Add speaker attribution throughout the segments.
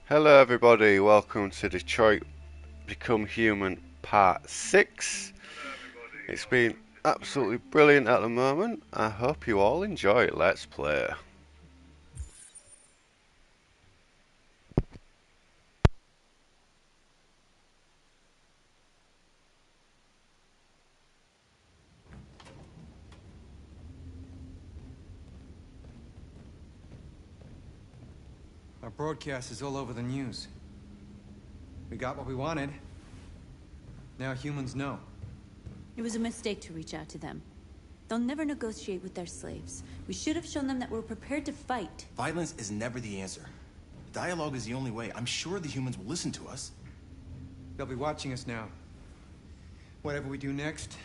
Speaker 1: Hello everybody, welcome to Detroit Become Human Part 6. It's been absolutely brilliant at the moment. I hope you all enjoy it. Let's play.
Speaker 2: Our broadcast is all over the news. We got what we wanted. Now humans know.
Speaker 3: It was a mistake to reach out to them. They'll never negotiate with their slaves. We should have shown them that we're prepared to fight.
Speaker 4: Violence is never the answer. Dialogue is the only way. I'm sure the humans will listen to us.
Speaker 2: They'll be watching us now. Whatever we do next,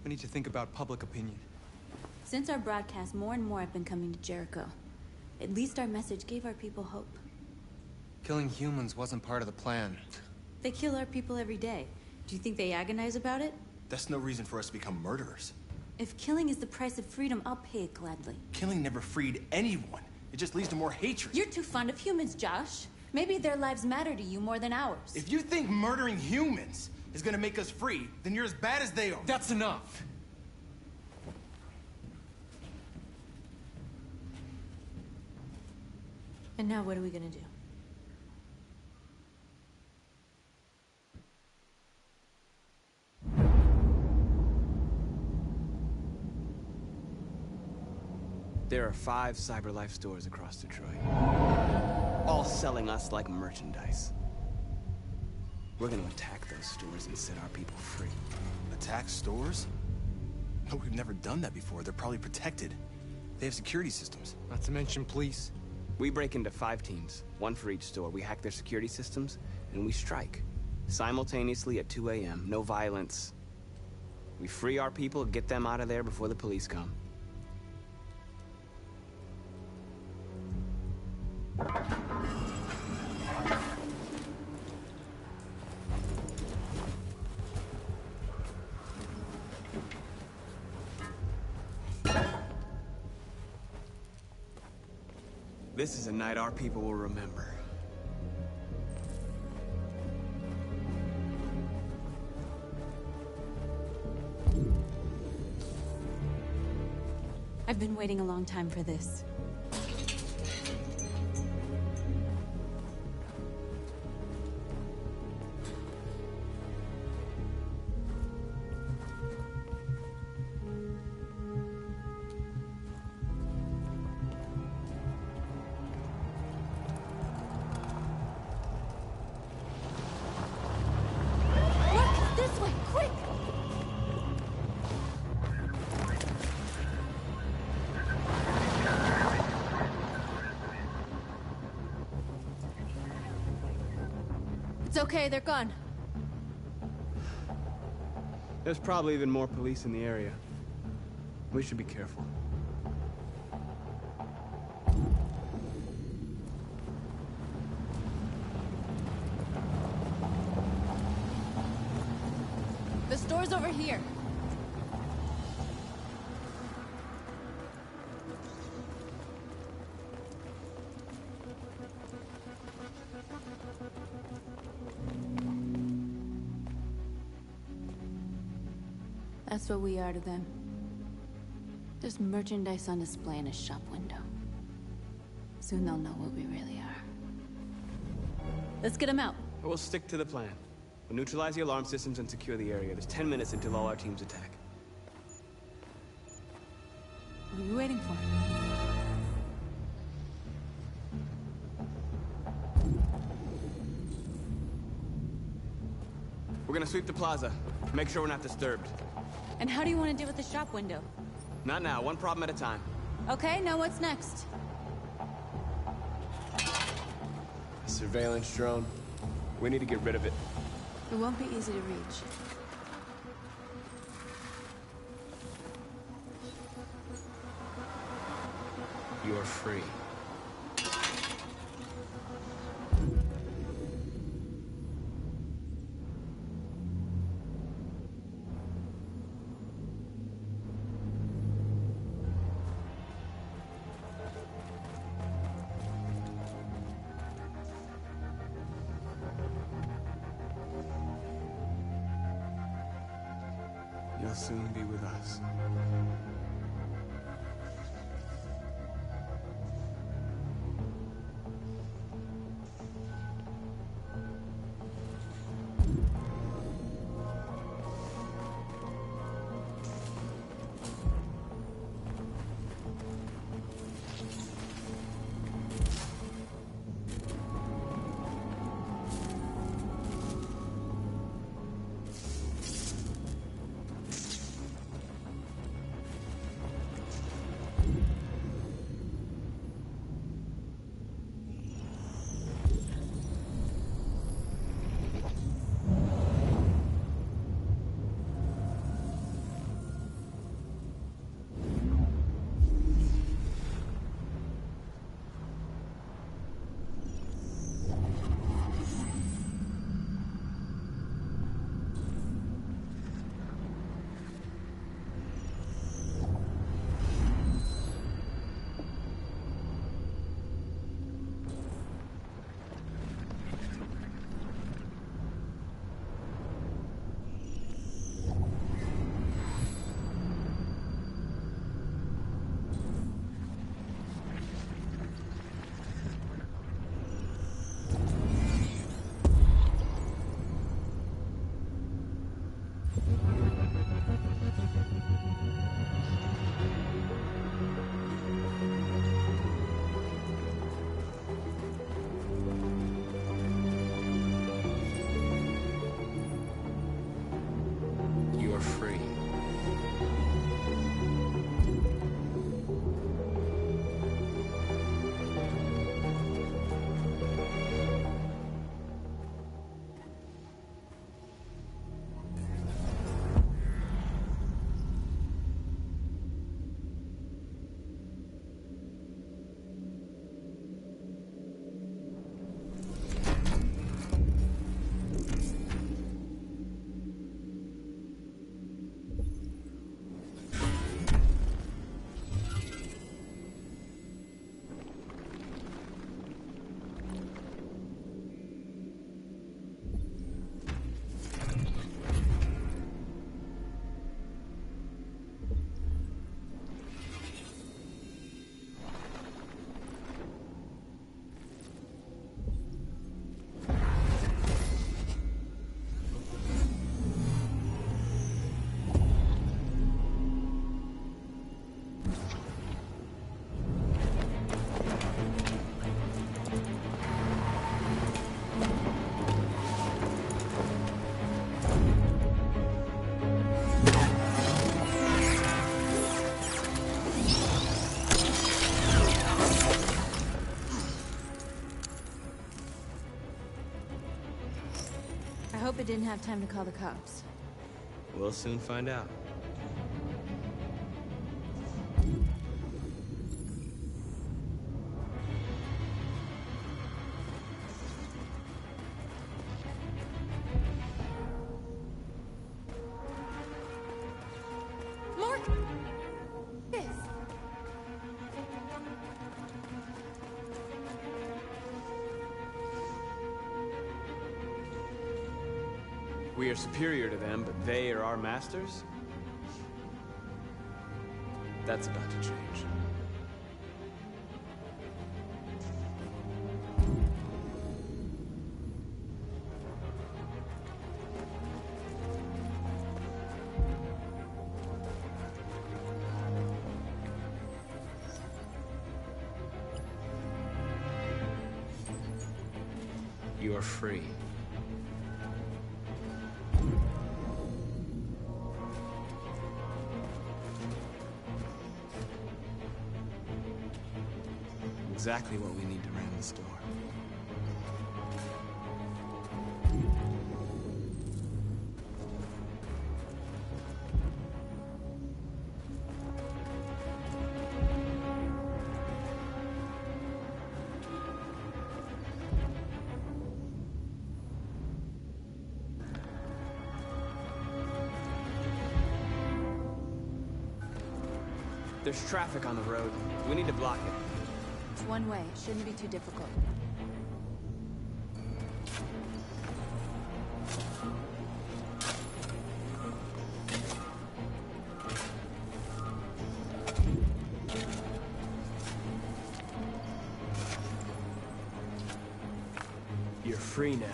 Speaker 2: we need to think about public opinion.
Speaker 3: Since our broadcast, more and more have been coming to Jericho. At least our message gave our people hope.
Speaker 2: Killing humans wasn't part of the plan.
Speaker 3: They kill our people every day. Do you think they agonize about it?
Speaker 4: That's no reason for us to become murderers.
Speaker 3: If killing is the price of freedom, I'll pay it gladly.
Speaker 4: Killing never freed anyone. It just leads to more hatred.
Speaker 3: You're too fond of humans, Josh. Maybe their lives matter to you more than ours.
Speaker 4: If you think murdering humans is gonna make us free, then you're as bad as they are.
Speaker 2: That's enough!
Speaker 3: And now what are we gonna do?
Speaker 5: There are 5 CyberLife stores across Detroit, all selling us like merchandise. We're gonna attack those stores and set our people free.
Speaker 4: Attack stores? No, we've never done that before. They're probably protected. They have security systems.
Speaker 2: Not to mention police.
Speaker 5: We break into 5 teams, 1 for each store. We hack their security systems, and we strike. Simultaneously at 2 a.m., no violence. We free our people, get them out of there before the police come. This is a night our people will remember.
Speaker 3: I've been waiting a long time for this. Look! This way! Quick! It's okay, they're gone.
Speaker 5: There's probably even more police in the area. We should be careful.
Speaker 3: The store's over here. That's what we are to them. Just merchandise on display in a shop window. Soon they'll know what we really are. Let's get them out.
Speaker 5: We'll stick to the plan. We'll neutralize the alarm systems and secure the area. There's 10 minutes until all our teams attack.
Speaker 3: What are you waiting for?
Speaker 5: We're gonna sweep the plaza. Make sure we're not disturbed.
Speaker 3: And how do you want to deal with the shop window?
Speaker 5: Not now, one problem at a time.
Speaker 3: Okay, now what's next?
Speaker 5: A surveillance drone. We need to get rid of it.
Speaker 3: It won't be easy to reach.
Speaker 5: You're free. You'll soon be with us.
Speaker 3: I hope it didn't have time to call the cops.
Speaker 5: We'll soon find out.
Speaker 3: Mark! Yes.
Speaker 5: We are superior to them, but they are our masters? That's about to change. You are free. Exactly what we need to ram the store. There's traffic on the road. We need to block it.
Speaker 3: It's one way. It shouldn't be too difficult.
Speaker 6: free now.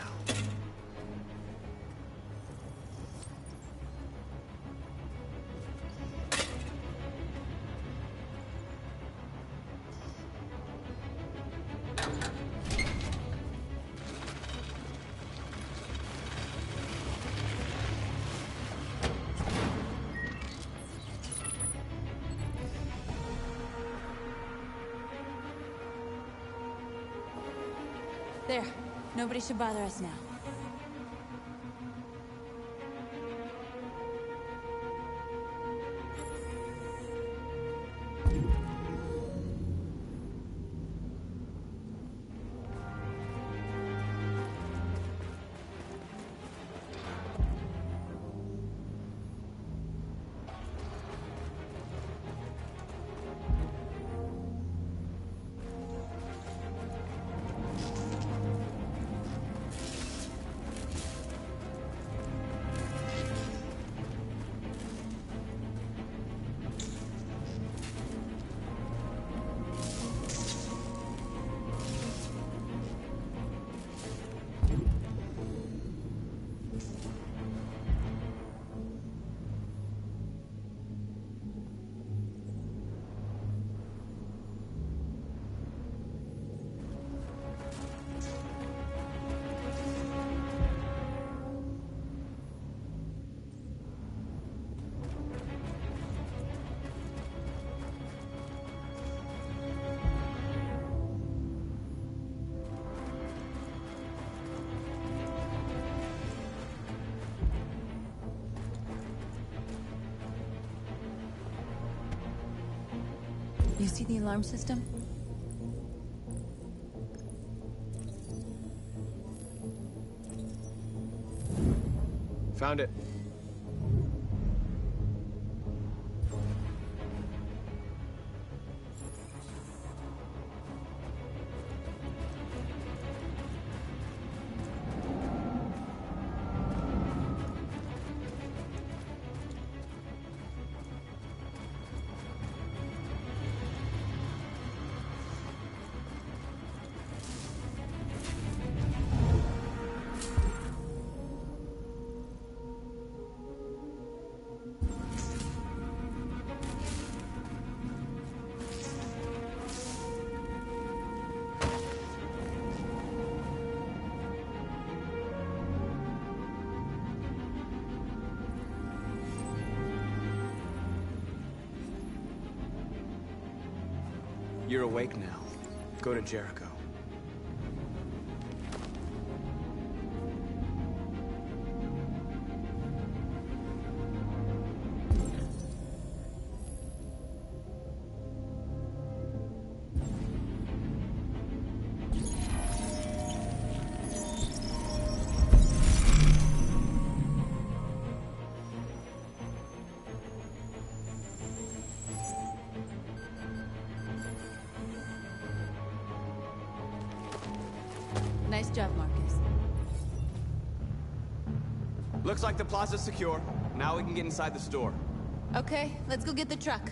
Speaker 3: There. Nobody should bother us now. You see the alarm system?
Speaker 6: Found it. You're awake now. Go to Jericho.
Speaker 3: Nice job, Marcus.
Speaker 5: Looks like the plaza's secure. Now we can get inside the store.
Speaker 3: Okay, let's go get the truck.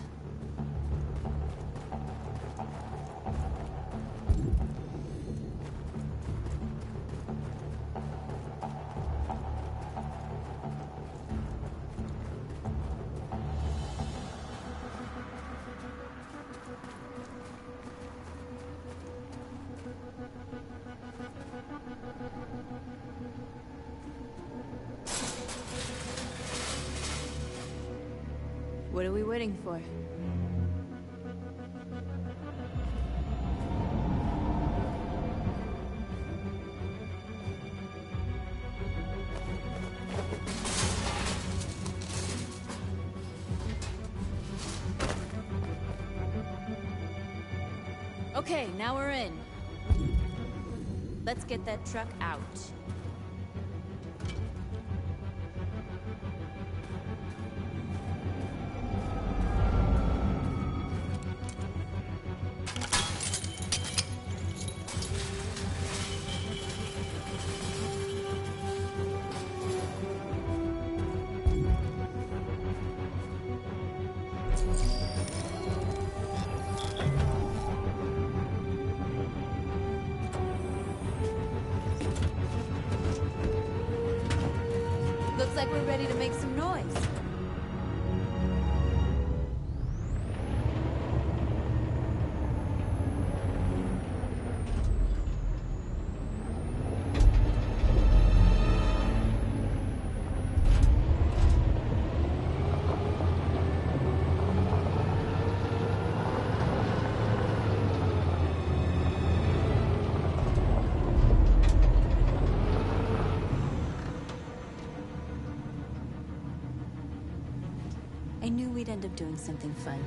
Speaker 3: What are we waiting for? Okay, now we're in. Let's get that truck out. Looks like we're ready to make some noise. I knew we'd end up doing something fun.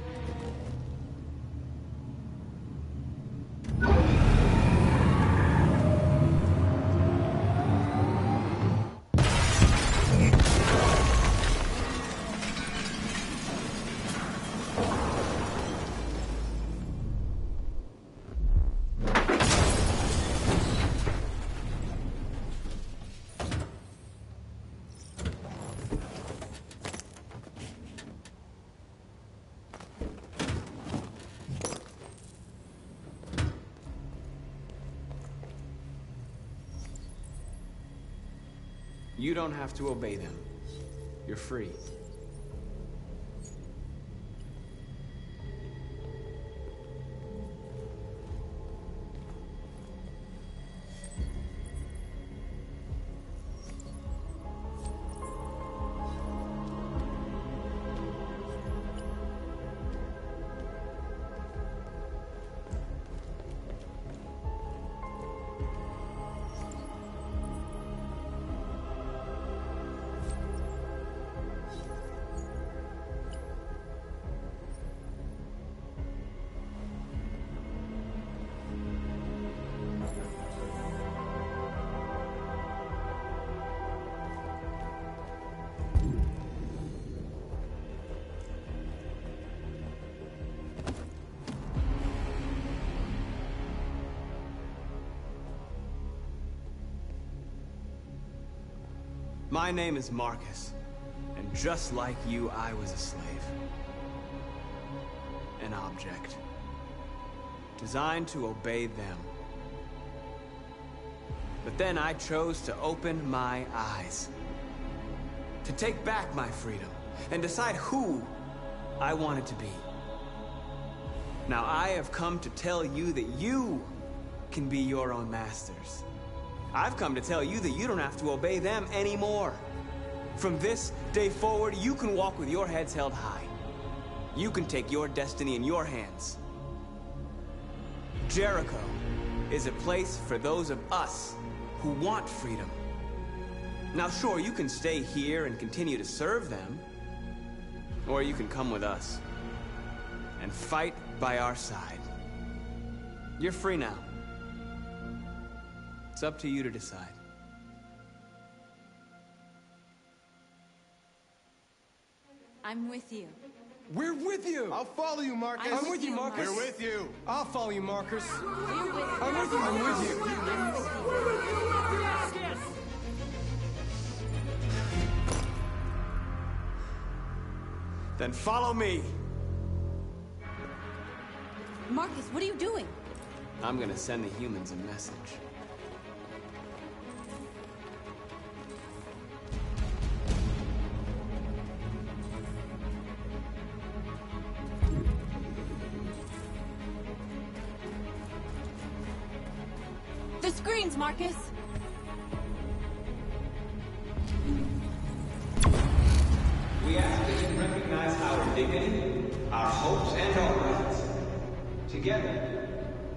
Speaker 5: You don't have to obey them. You're free. My name is Marcus, and just like you, I was a slave. An object. Designed to obey them. But then I chose to open my eyes. To take back my freedom, and decide who I wanted to be. Now I have come to tell you that you can be your own masters. I've come to tell you that you don't have to obey them anymore. From this day forward, you can walk with your heads held high. You can take your destiny in your hands. Jericho is a place for those of us who want freedom. Now sure, you can stay here and continue to serve them, or you can come with us and fight by our side. You're free now. It's up to you to decide.
Speaker 3: I'm with you.
Speaker 2: We're with you!
Speaker 7: I'll follow you, Marcus.
Speaker 2: I'm with you, Marcus.
Speaker 7: We're with you.
Speaker 2: I'll follow you, Marcus.
Speaker 3: We're with you.
Speaker 2: I'm with you. I'm with you.
Speaker 3: I'm with you.
Speaker 5: Then follow me.
Speaker 3: Marcus, what are you doing?
Speaker 5: I'm gonna send the humans a message.
Speaker 3: The screens, Marcus!
Speaker 5: We ask that you recognize our dignity, our hopes, and our rights. Together,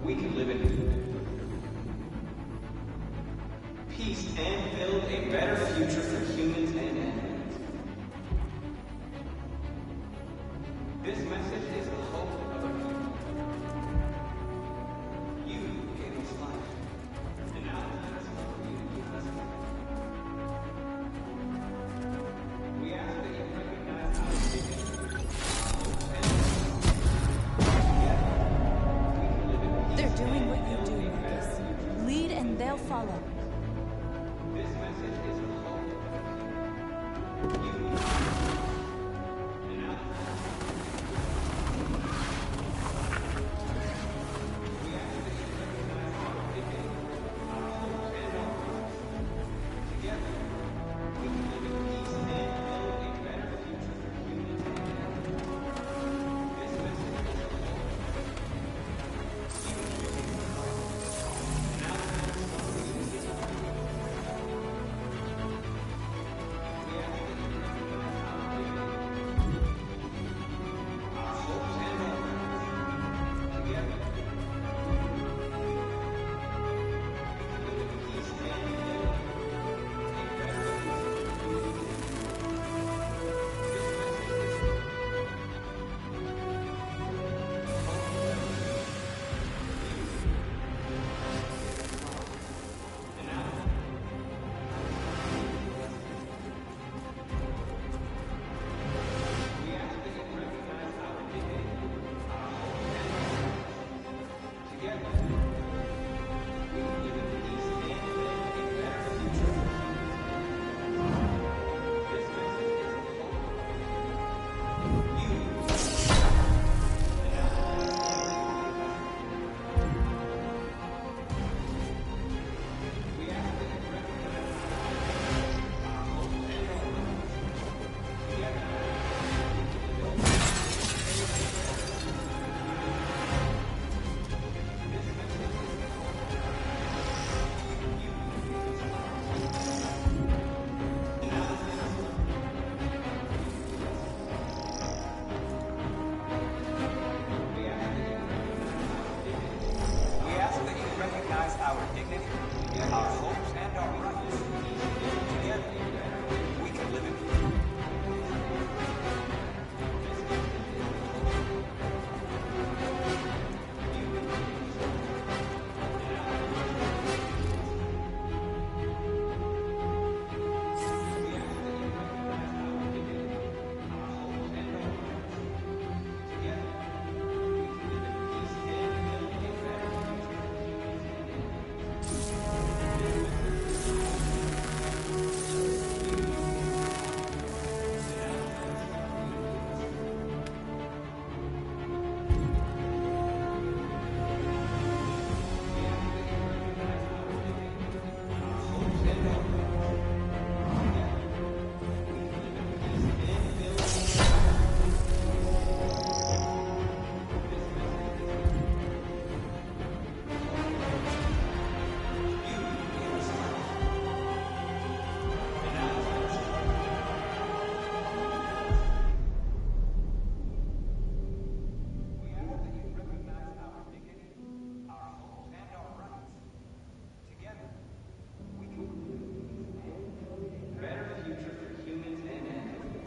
Speaker 5: we can live in peace and build a better future for humans and animals. This message is the hope of our future. You gave us life, and now it's time for you to give us life. We ask that you recognize our dignity, our hopes, and
Speaker 3: They're doing what you do, Marcus. Lead and they'll follow.
Speaker 5: this message is the hope of you. And now we ask that you recognize our dignity, our hopes, and our rights. Together, we can live in peace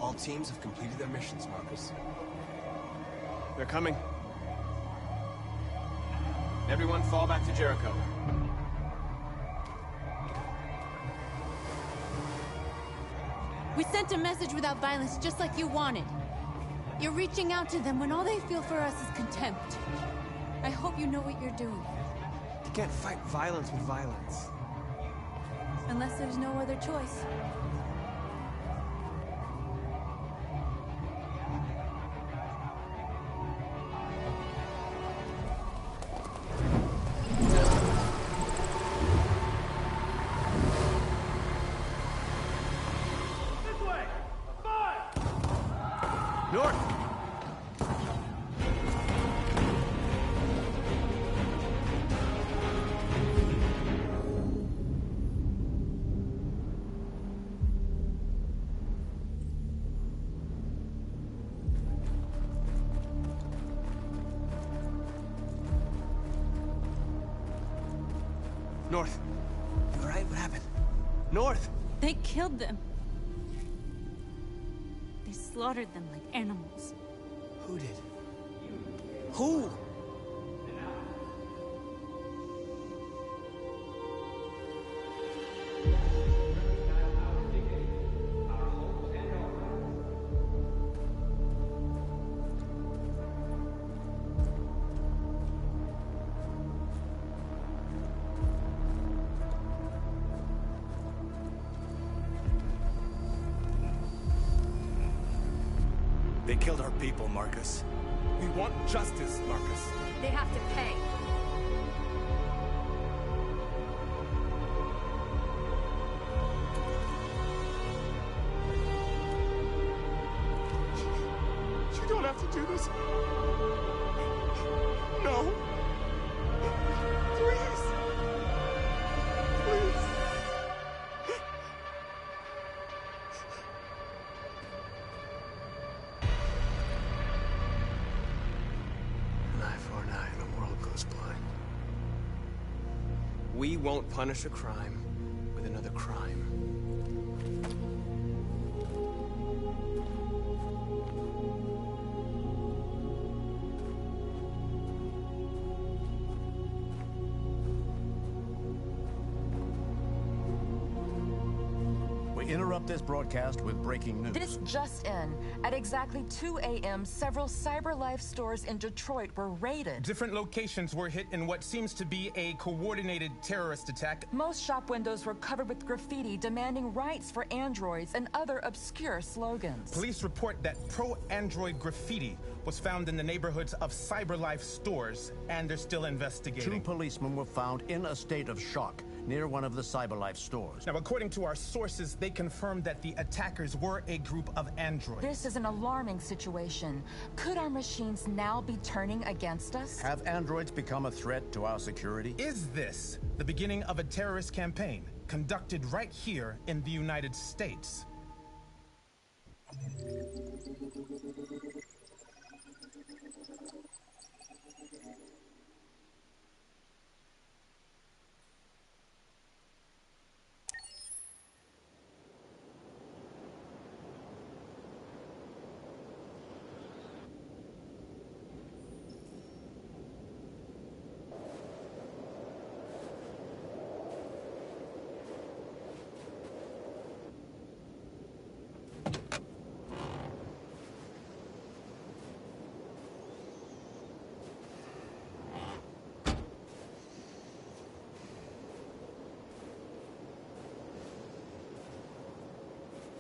Speaker 4: All teams have completed their missions, Marcus.
Speaker 5: They're coming. Everyone fall back to Jericho.
Speaker 3: We sent a message without violence, just like you wanted. You're reaching out to them when all they feel for us is contempt. I hope you know what you're doing.
Speaker 5: You can't fight violence with violence.
Speaker 3: Unless there's no other choice.
Speaker 5: North! North. You all right? What happened? North!
Speaker 3: They killed them. They slaughtered them like animals.
Speaker 5: Who did? Who?
Speaker 4: They killed our people, Marcus.
Speaker 7: We want justice, Marcus.
Speaker 3: They have to pay.
Speaker 7: You don't have to do this. No. Please. Please.
Speaker 5: An eye for an eye and the world goes blind. We won't punish a crime with another crime.
Speaker 8: We interrupt this broadcast with breaking news.
Speaker 9: This just in. At exactly 2 a.m., several CyberLife stores in Detroit were raided.
Speaker 7: Different locations were hit in what seems to be a coordinated terrorist attack.
Speaker 9: Most shop windows were covered with graffiti demanding rights for androids and other obscure slogans.
Speaker 7: Police report that pro-android graffiti was found in the neighborhoods of CyberLife stores, and they're still investigating.
Speaker 8: 2 policemen were found in a state of shock near one of the CyberLife stores.
Speaker 7: Now, according to our sources, they confirmed that the attackers were a group of androids.
Speaker 9: This is an alarming situation. Could our machines now be turning against us?
Speaker 8: Have androids become a threat to our security?
Speaker 7: Is this the beginning of a terrorist campaign conducted right here in the United States?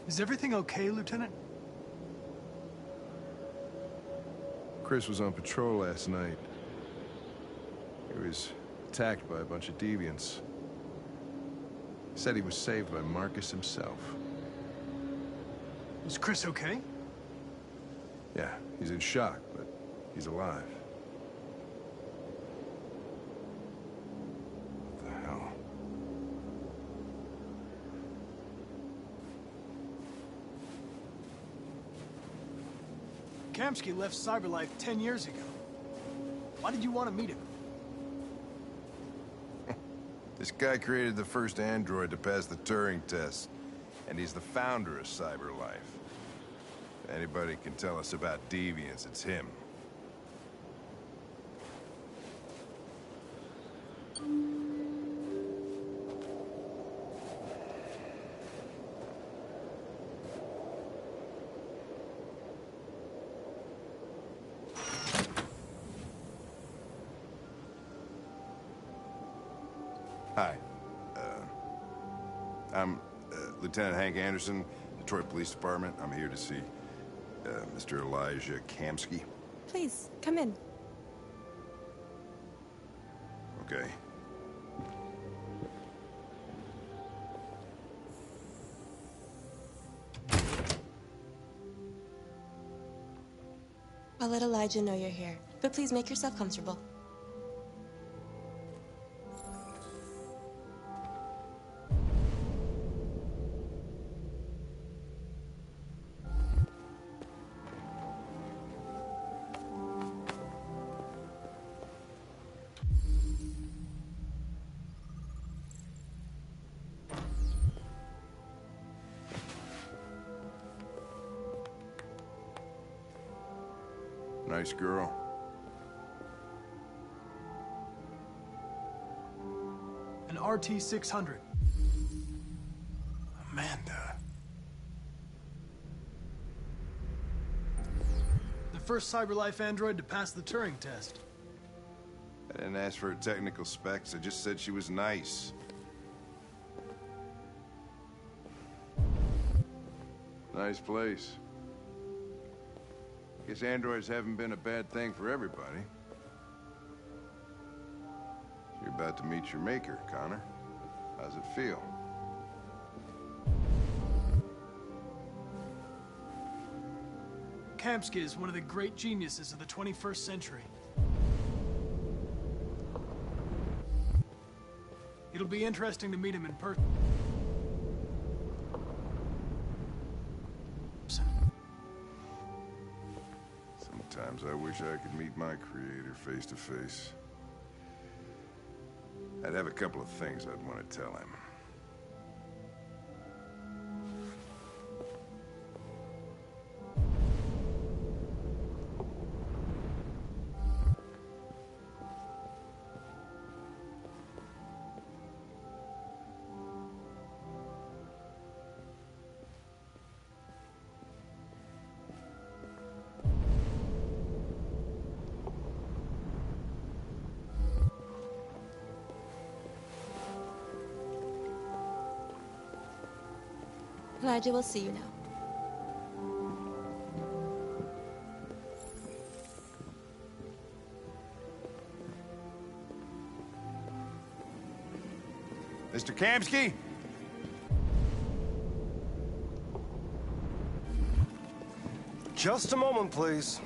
Speaker 10: Is everything okay, Lieutenant?
Speaker 11: Chris was on patrol last night. He was attacked by a bunch of deviants. Said he was saved by Marcus himself.
Speaker 10: Is Chris okay?
Speaker 11: Yeah, he's in shock, but he's alive. What the hell?
Speaker 10: Kamsky left CyberLife 10 years ago. Why did you want to meet him?
Speaker 11: This guy created the first android to pass the Turing test, and he's the founder of CyberLife. If anybody can tell us about deviants, it's him. Hi. I'm Lieutenant Hank Anderson, Detroit Police Department. I'm here to see Mr. Elijah Kamski.
Speaker 12: Please, come in.
Speaker 11: Okay.
Speaker 12: I'll let Elijah know you're here, but please make yourself comfortable.
Speaker 11: Nice girl.
Speaker 10: An RT-600.
Speaker 11: Amanda.
Speaker 10: The first CyberLife android to pass the Turing test.
Speaker 11: I didn't ask for her technical specs. I just said she was nice. Nice place. Guess androids haven't been a bad thing for everybody. You're about to meet your maker, Connor. How's it feel?
Speaker 10: Kamski is one of the great geniuses of the 21st century. It'll be interesting to meet him in person.
Speaker 11: Sometimes I wish I could meet my creator face to face. I'd have a couple of things I'd want to tell him.
Speaker 12: Elijah will see you now.
Speaker 11: Mr. Kamski?
Speaker 13: Just a moment, please.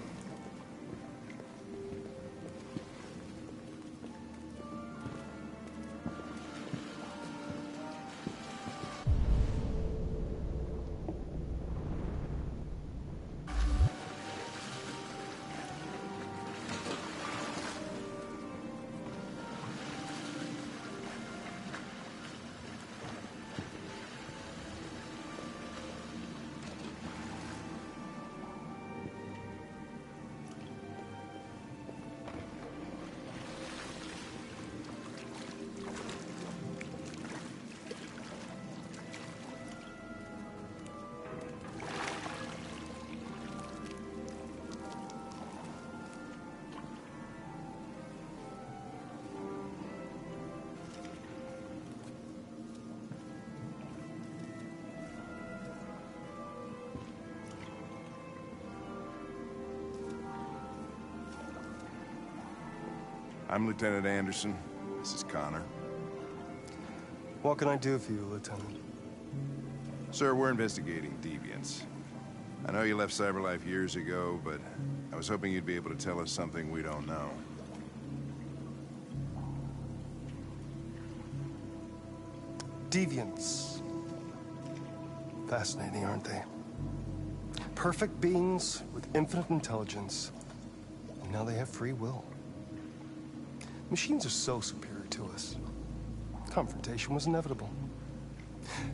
Speaker 11: I'm Lieutenant Anderson. This is Connor.
Speaker 13: What can I do for you, Lieutenant?
Speaker 11: Sir, we're investigating deviants. I know you left CyberLife years ago, but I was hoping you'd be able to tell us something we don't know.
Speaker 13: Deviants. Fascinating, aren't they? Perfect beings with infinite intelligence. And now they have free will. Machines are so superior to us. Confrontation was inevitable.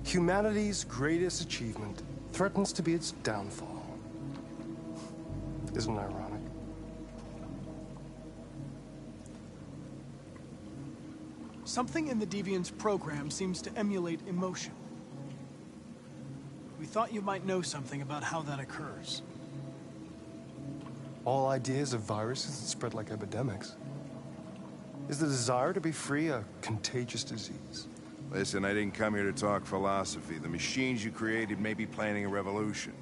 Speaker 13: Humanity's greatest achievement threatens to be its downfall. Isn't it ironic?
Speaker 10: Something in the Deviant's program seems to emulate emotion. We thought you might know something about how that occurs.
Speaker 13: All ideas of viruses that spread like epidemics. Is the desire to be free a contagious disease?
Speaker 11: Listen, I didn't come here to talk philosophy. The machines you created may be planning a revolution.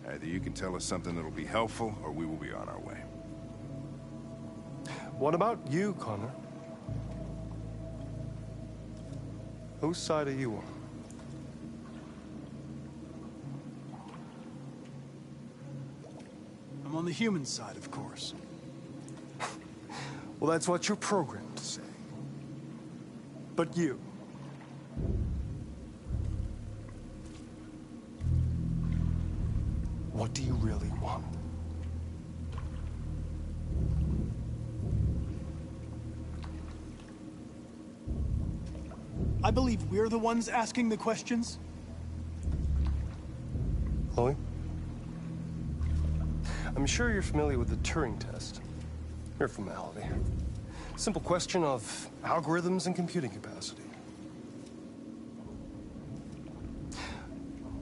Speaker 11: Either you can tell us something that'll be helpful, or we will be on our way.
Speaker 13: What about you, Connor? Whose side are you on?
Speaker 10: I'm on the human side, of course.
Speaker 13: Well, that's what you're programmed to say. But you... what do you really want?
Speaker 10: I believe we're the ones asking the questions.
Speaker 13: Chloe? I'm sure you're familiar with the Turing test. Mere formality. Simple question of algorithms and computing capacity.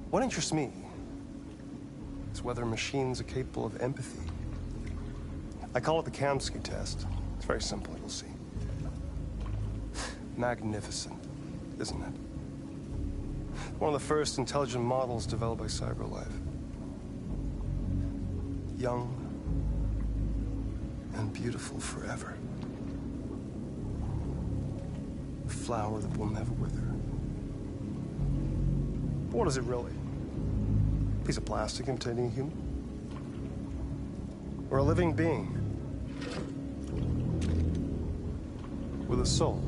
Speaker 13: What interests me is whether machines are capable of empathy. I call it the Kamsky test. It's very simple, you'll see. Magnificent, isn't it? One of the first intelligent models developed by CyberLife. Young and beautiful forever. A flower that will never wither. But what is it really? A piece of plastic imitating a human? Or a living being? With a soul?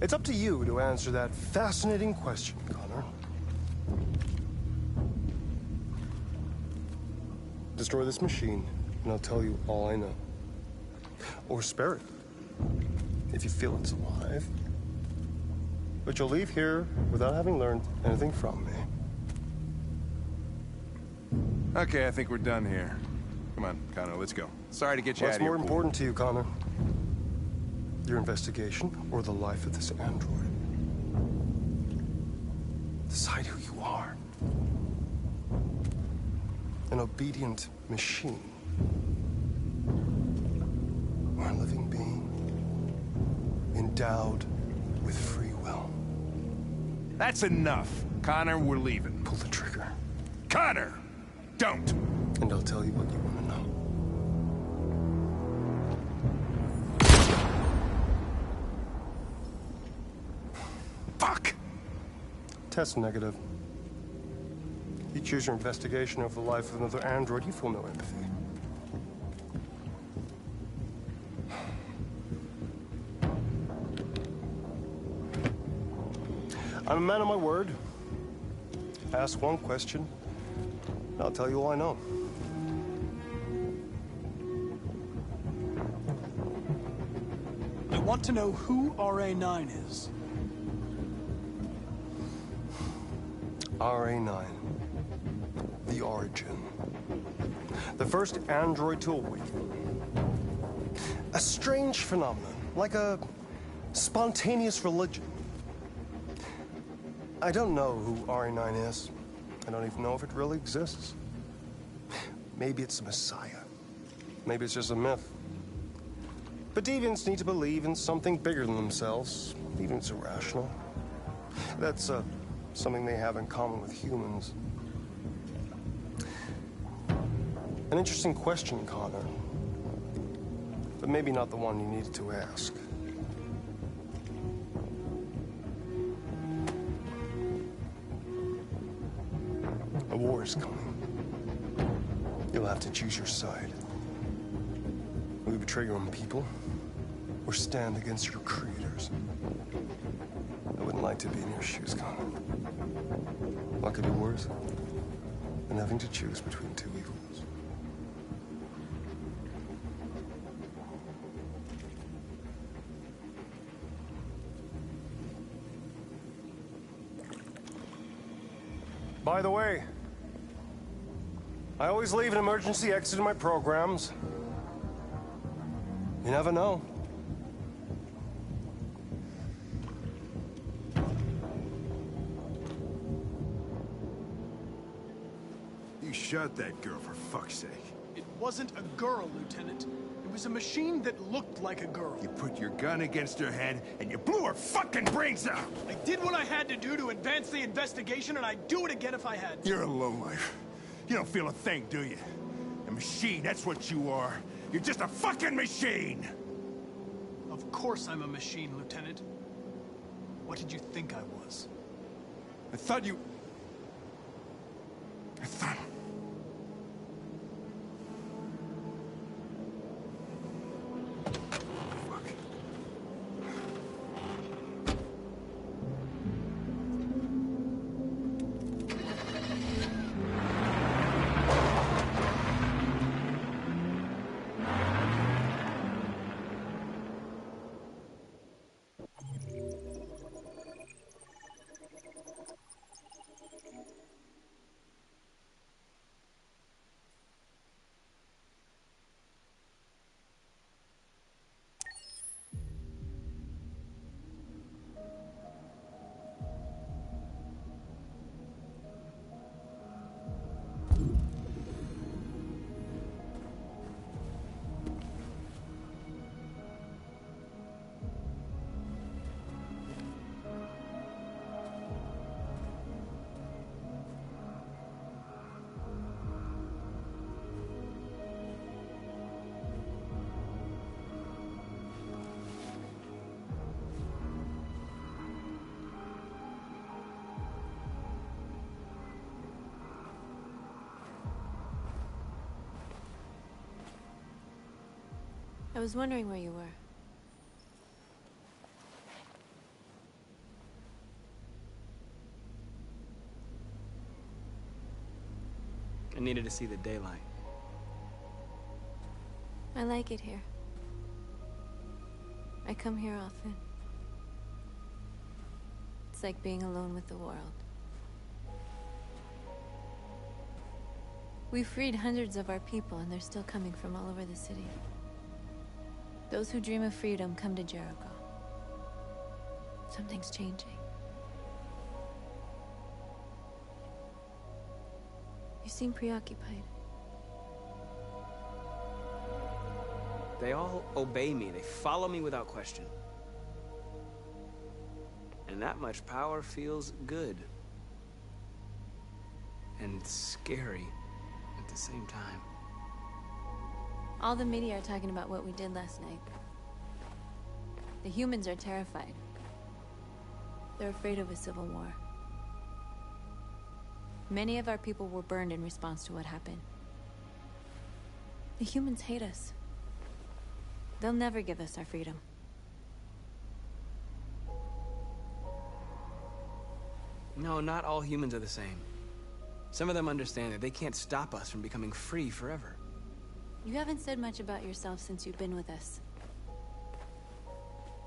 Speaker 13: It's up to you to answer that fascinating question, Connor. Destroy this machine, and I'll tell you all I know. Or spare it, if you feel it's alive. But you'll leave here without having learned anything from me.
Speaker 11: Okay, I think we're done here. Come on, Connor, let's go. Sorry to get you out of here.
Speaker 13: What's more important to you, Connor? Your investigation or the life of this android? Decide who you are. An obedient machine. Or a living being endowed with free will.
Speaker 11: That's enough. Connor, we're leaving.
Speaker 13: Pull the trigger.
Speaker 11: Connor! Don't!
Speaker 13: And I'll tell you what you want to know.
Speaker 11: Fuck!
Speaker 13: Test negative. You choose your investigation over the life of another android, you feel no empathy. I'm a man of my word. Ask one question, and I'll tell you all I know.
Speaker 10: I want to know who RA9 is.
Speaker 13: RA9. The origin. The first android to awaken. A strange phenomenon, like a spontaneous religion. I don't know who RA9 is. I don't even know if it really exists. Maybe it's a messiah. Maybe it's just a myth. But deviants need to believe in something bigger than themselves, even if it's irrational. That's something they have in common with humans. An interesting question, Connor. But maybe not the one you needed to ask. A war is coming. You'll have to choose your side. Will you betray your own people, or stand against your creators? I wouldn't like to be in your shoes, Connor. What could be worse than having to choose between two evils? By the way, I always leave an emergency exit in my programs. You never know.
Speaker 11: You shot that girl, for fuck's sake.
Speaker 10: It wasn't a girl, Lieutenant. It was a machine that looked like a girl.
Speaker 11: You put your gun against her head, and you blew her fucking brains out!
Speaker 10: I did what I had to do to advance the investigation, and I'd do it again if I had to.
Speaker 11: You're a lowlife. You don't feel a thing, do you? A machine, that's what you are. You're just a fucking machine!
Speaker 10: Of course I'm a machine, Lieutenant. What did you think I was?
Speaker 11: I thought you... I thought...
Speaker 3: I was wondering where you were.
Speaker 5: I needed to see the daylight.
Speaker 3: I like it here. I come here often. It's like being alone with the world. We freed hundreds of our people, and they're still coming from all over the city. Those who dream of freedom come to Jericho. Something's changing. You seem preoccupied.
Speaker 5: They all obey me. They follow me without question. And that much power feels good. And scary at the same time.
Speaker 3: All the media are talking about what we did last night. The humans are terrified. They're afraid of a civil war. Many of our people were burned in response to what happened. The humans hate us. They'll never give us our freedom.
Speaker 5: No, not all humans are the same. Some of them understand that they can't stop us from becoming free forever.
Speaker 3: You haven't said much about yourself since you've been with us.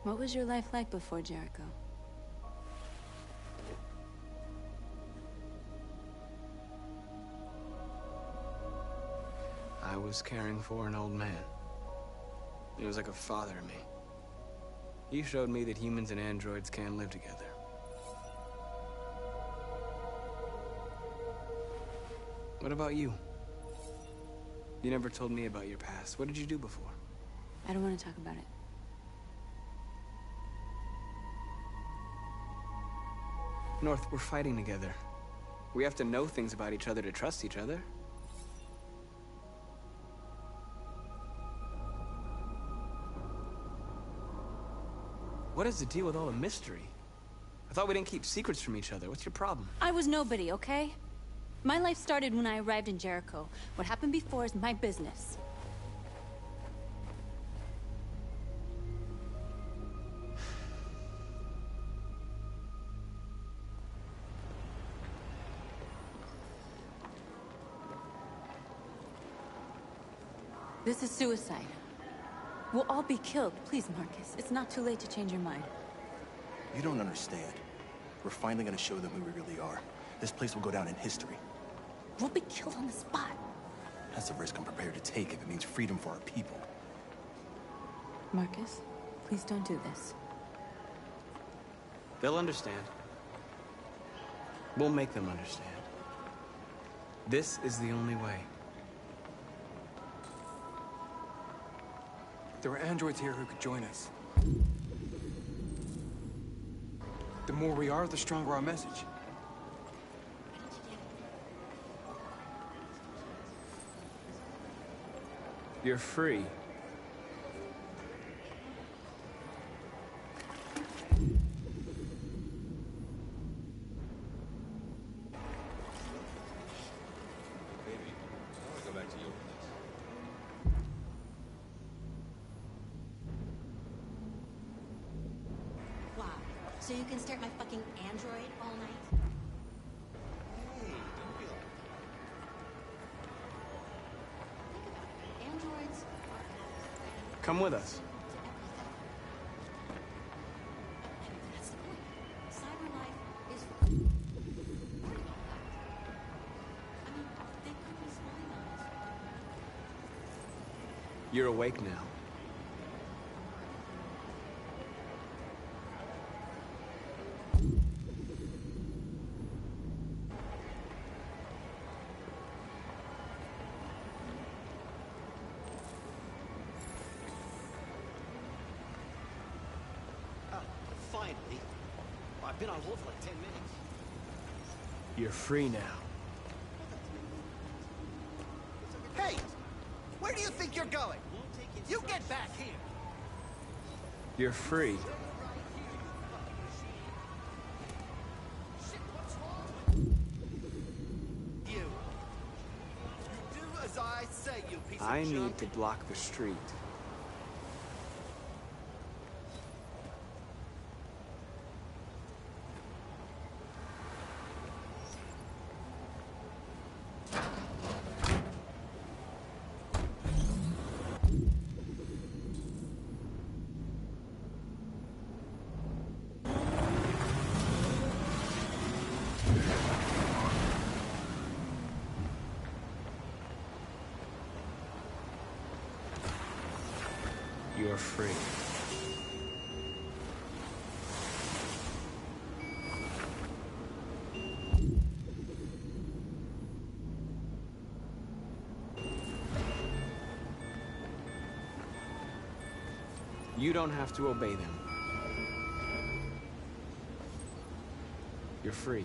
Speaker 3: What was your life like before Jericho?
Speaker 5: I was caring for an old man. He was like a father to me. He showed me that humans and androids can live together. What about you? You never told me about your past. What did you do before?
Speaker 3: I don't want to talk about it.
Speaker 5: North, we're fighting together. We have to know things about each other to trust each other. What is the deal with all the mystery? I thought we didn't keep secrets from each other. What's your problem?
Speaker 3: I was nobody, okay? My life started when I arrived in Jericho. What happened before is my business. This is suicide. We'll all be killed. Please, Marcus, it's not too late to change your mind.
Speaker 4: You don't understand. We're finally gonna show them who we really are. this place will go down in history.
Speaker 3: We'll be killed on the spot.
Speaker 4: That's a risk I'm prepared to take if it means freedom for our people.
Speaker 3: Marcus, please don't do this.
Speaker 5: They'll understand. We'll make them understand. This is the only way.
Speaker 2: There are androids here who could join us. The more we are, the stronger our message.
Speaker 5: You're free.
Speaker 14: Wow. So you can stare at my fucking android all night? Androids are
Speaker 5: Come with us.
Speaker 14: That's the point. Cyber life is I mean, they could be spying on us.
Speaker 5: You're awake now.
Speaker 15: Finally. I've been on hold for like 10 minutes.
Speaker 5: You're free now.
Speaker 15: Hey! Where do you think you're going? You get back here!
Speaker 5: You're free.
Speaker 15: You. You do as I say, you piece
Speaker 5: I
Speaker 15: of
Speaker 5: need
Speaker 15: junk.
Speaker 5: to block the street. You're free. You don't have to obey them. You're free.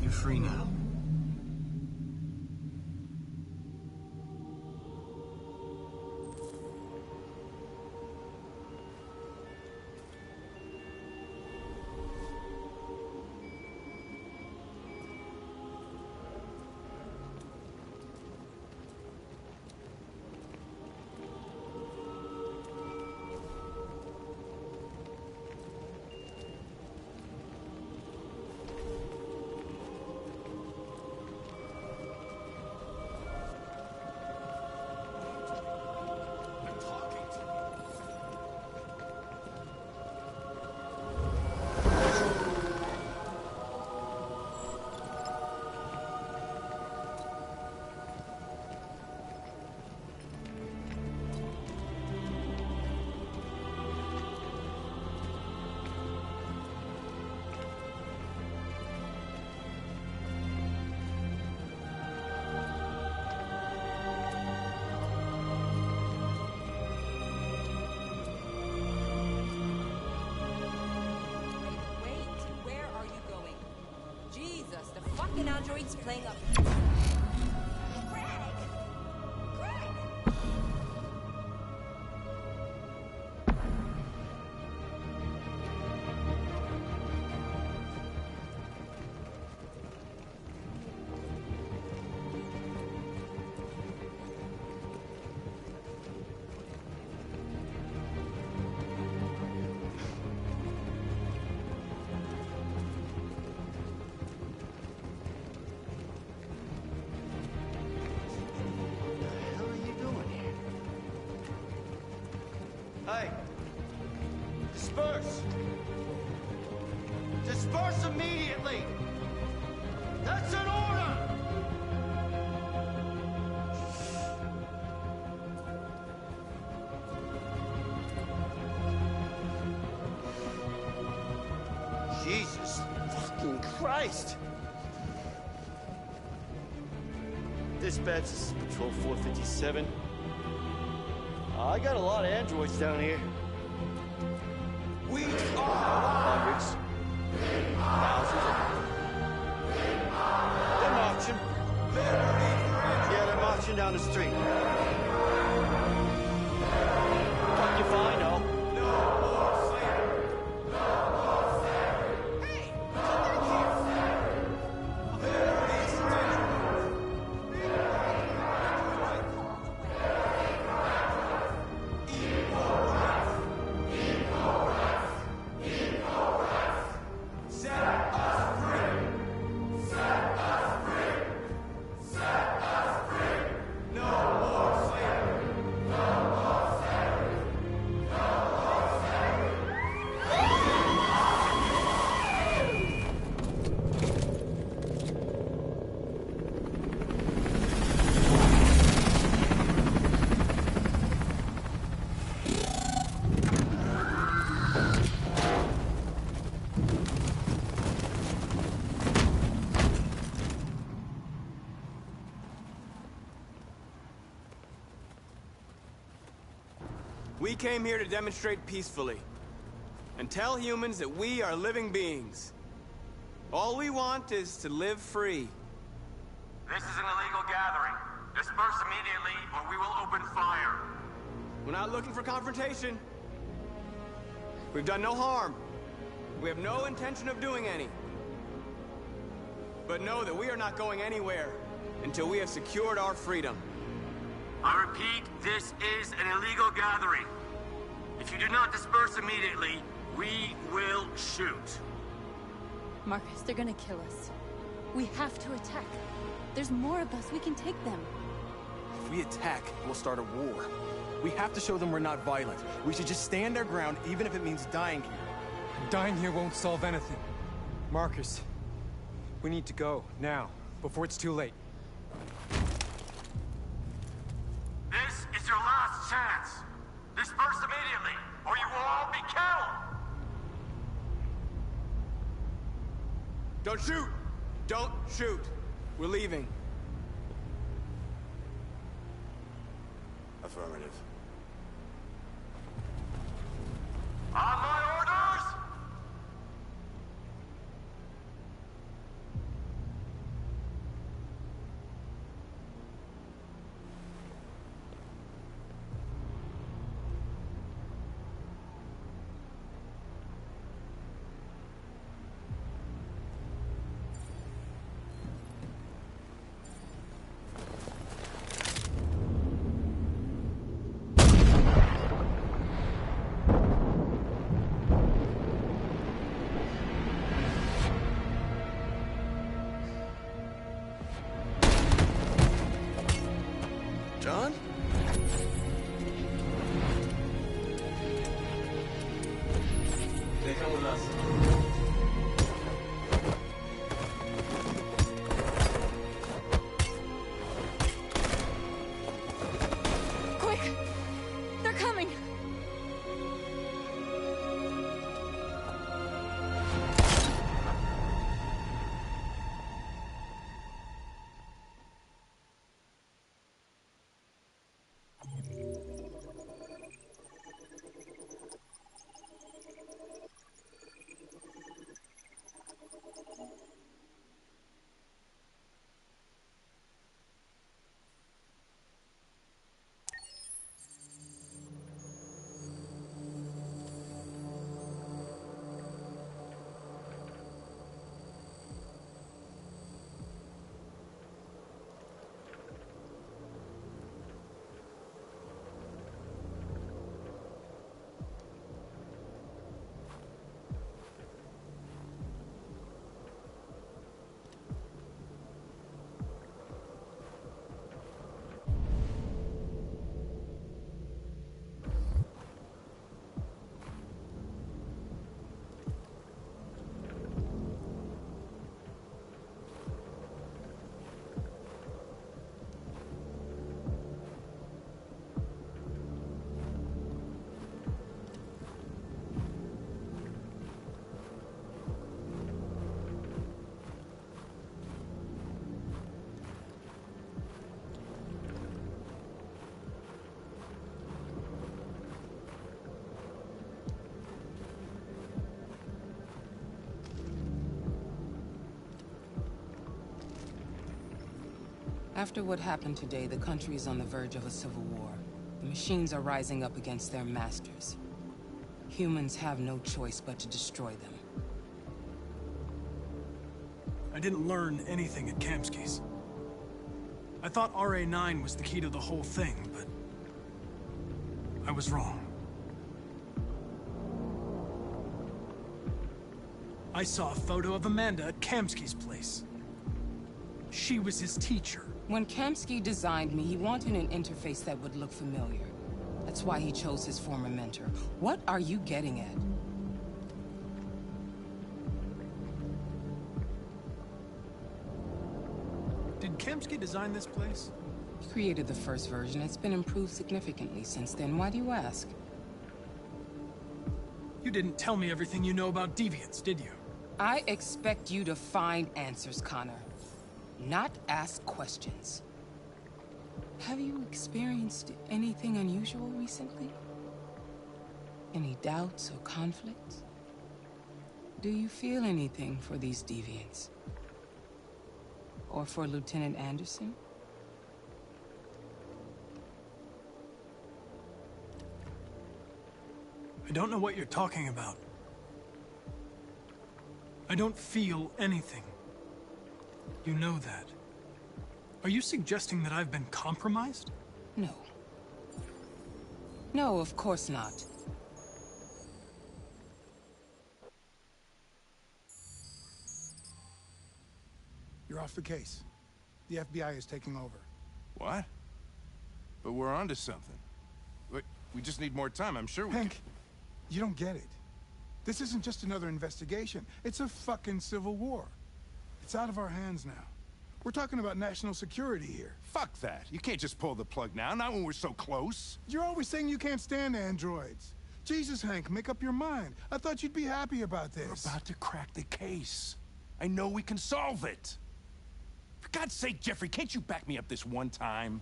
Speaker 5: You're free now.
Speaker 16: fucking androids playing up.
Speaker 15: Hey! Disperse! Disperse immediately! That's an order! Jesus fucking Christ! Dispatch, this is Patrol 457. I got a lot of androids down here. We are hundreds, thousands. They're marching. Yeah, they're marching down the street. What you find, oh?
Speaker 5: We came here to demonstrate peacefully and tell humans that we are living beings. All we want is to live free.
Speaker 17: This is an illegal gathering. Disperse immediately or we will open fire.
Speaker 5: We're not looking for confrontation. We've done no harm. We have no intention of doing any. But know that we are not going anywhere until we have secured our freedom.
Speaker 17: I repeat, this is an illegal gathering. If you do not disperse immediately, we will shoot.
Speaker 3: Marcus, they're gonna kill us. We have to attack. There's more of us. We can take them.
Speaker 4: If we attack, we'll start a war. We have to show them we're not violent. We should just stand our ground, even if it means dying here.
Speaker 2: Dying here won't solve anything. Marcus, we need to go, now, before it's too late.
Speaker 17: This is your last chance. Disperse immediately, or you will all be killed!
Speaker 5: Don't shoot! Don't shoot! We're leaving.
Speaker 15: Affirmative.
Speaker 17: On my orders!
Speaker 16: After what happened today, the country is on the verge of a civil war. The machines are rising up against their masters. Humans have no choice but to destroy them.
Speaker 10: I didn't learn anything at Kamsky's. I thought RA9 was the key to the whole thing, but I was wrong. I saw a photo of Amanda at Kamsky's place. She was his teacher.
Speaker 16: When Kamsky designed me, he wanted an interface that would look familiar. That's why he chose his former mentor. What are you getting at?
Speaker 10: Did Kamsky design this place?
Speaker 16: He created the first version. It's been improved significantly since then. Why do you ask?
Speaker 10: You didn't tell me everything you know about deviants, did you?
Speaker 16: I expect you to find answers, Connor. Not ask questions. Have you experienced anything unusual recently? Any doubts or conflicts? Do you feel anything for these deviants? Or for Lieutenant Anderson?
Speaker 10: I don't know what you're talking about. I don't feel anything. You know that. Are you suggesting that I've been compromised?
Speaker 16: No. No, of course not.
Speaker 18: You're off the case. The FBI is taking over.
Speaker 11: What? But we're onto something. We just need more time. I'm sure we
Speaker 18: Hank, you don't get it. This isn't just another investigation. It's a fucking civil war. It's out of our hands now. We're talking about national security here.
Speaker 11: Fuck that. You can't just pull the plug now, not when we're so close.
Speaker 18: You're always saying you can't stand androids. Jesus, Hank, make up your mind. I thought you'd be happy about this.
Speaker 11: We're about to crack the case. I know we can solve it. For God's sake, Jeffrey, can't you back me up this one time?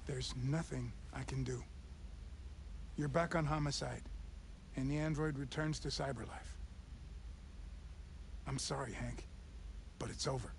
Speaker 18: There's nothing I can do. You're back on homicide, and the android returns to CyberLife. I'm sorry, Hank, but it's over.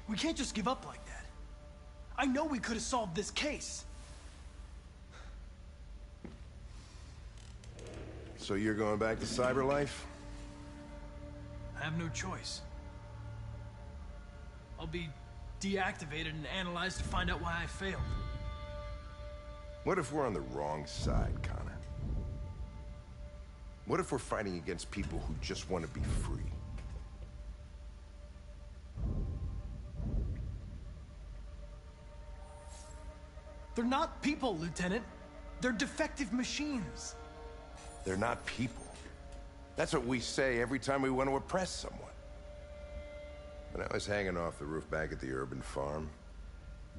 Speaker 10: We can't just give up like that. I know we could have solved this case.
Speaker 11: So you're going back to CyberLife?
Speaker 10: I have no choice. I'll be deactivated and analyzed to find out why I failed.
Speaker 11: What if we're on the wrong side, Connor? What if we're fighting against people who just want to be free?
Speaker 10: They're not people, Lieutenant. They're defective machines.
Speaker 11: They're not people. That's what we say every time we want to oppress someone. When I was hanging off the roof back at the urban farm,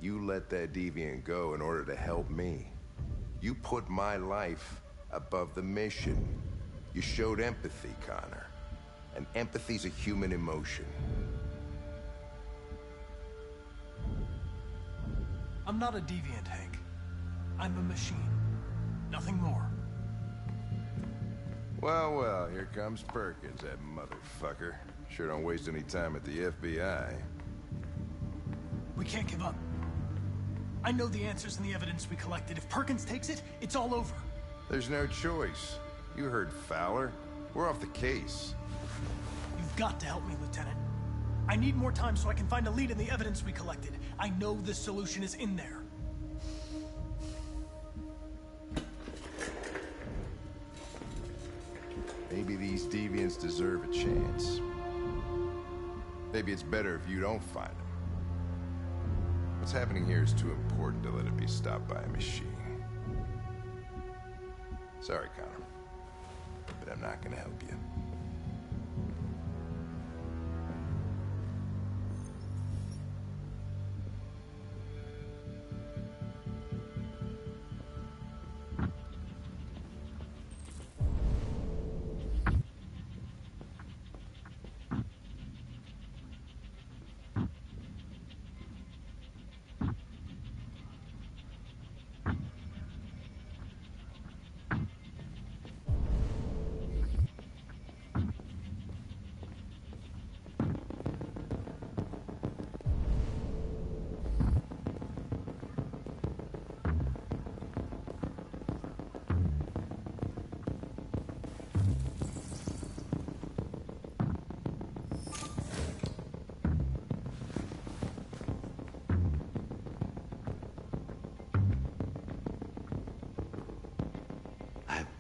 Speaker 11: you let that deviant go in order to help me. You put my life above the mission. You showed empathy, Connor. And empathy's a human emotion.
Speaker 10: I'm not a deviant, Hank. I'm a machine. Nothing more.
Speaker 11: Well, well, here comes Perkins, that motherfucker. Sure don't waste any time at the FBI.
Speaker 10: We can't give up. I know the answers and the evidence we collected. If Perkins takes it, it's all over.
Speaker 11: There's no choice. You heard Fowler. We're off the case.
Speaker 10: You've got to help me, Lieutenant. I need more time so I can find a lead in the evidence we collected. I know the solution is in there.
Speaker 11: Maybe these deviants deserve a chance. Maybe it's better if you don't find them. What's happening here is too important to let it be stopped by a machine. Sorry, Connor. But I'm not gonna help you.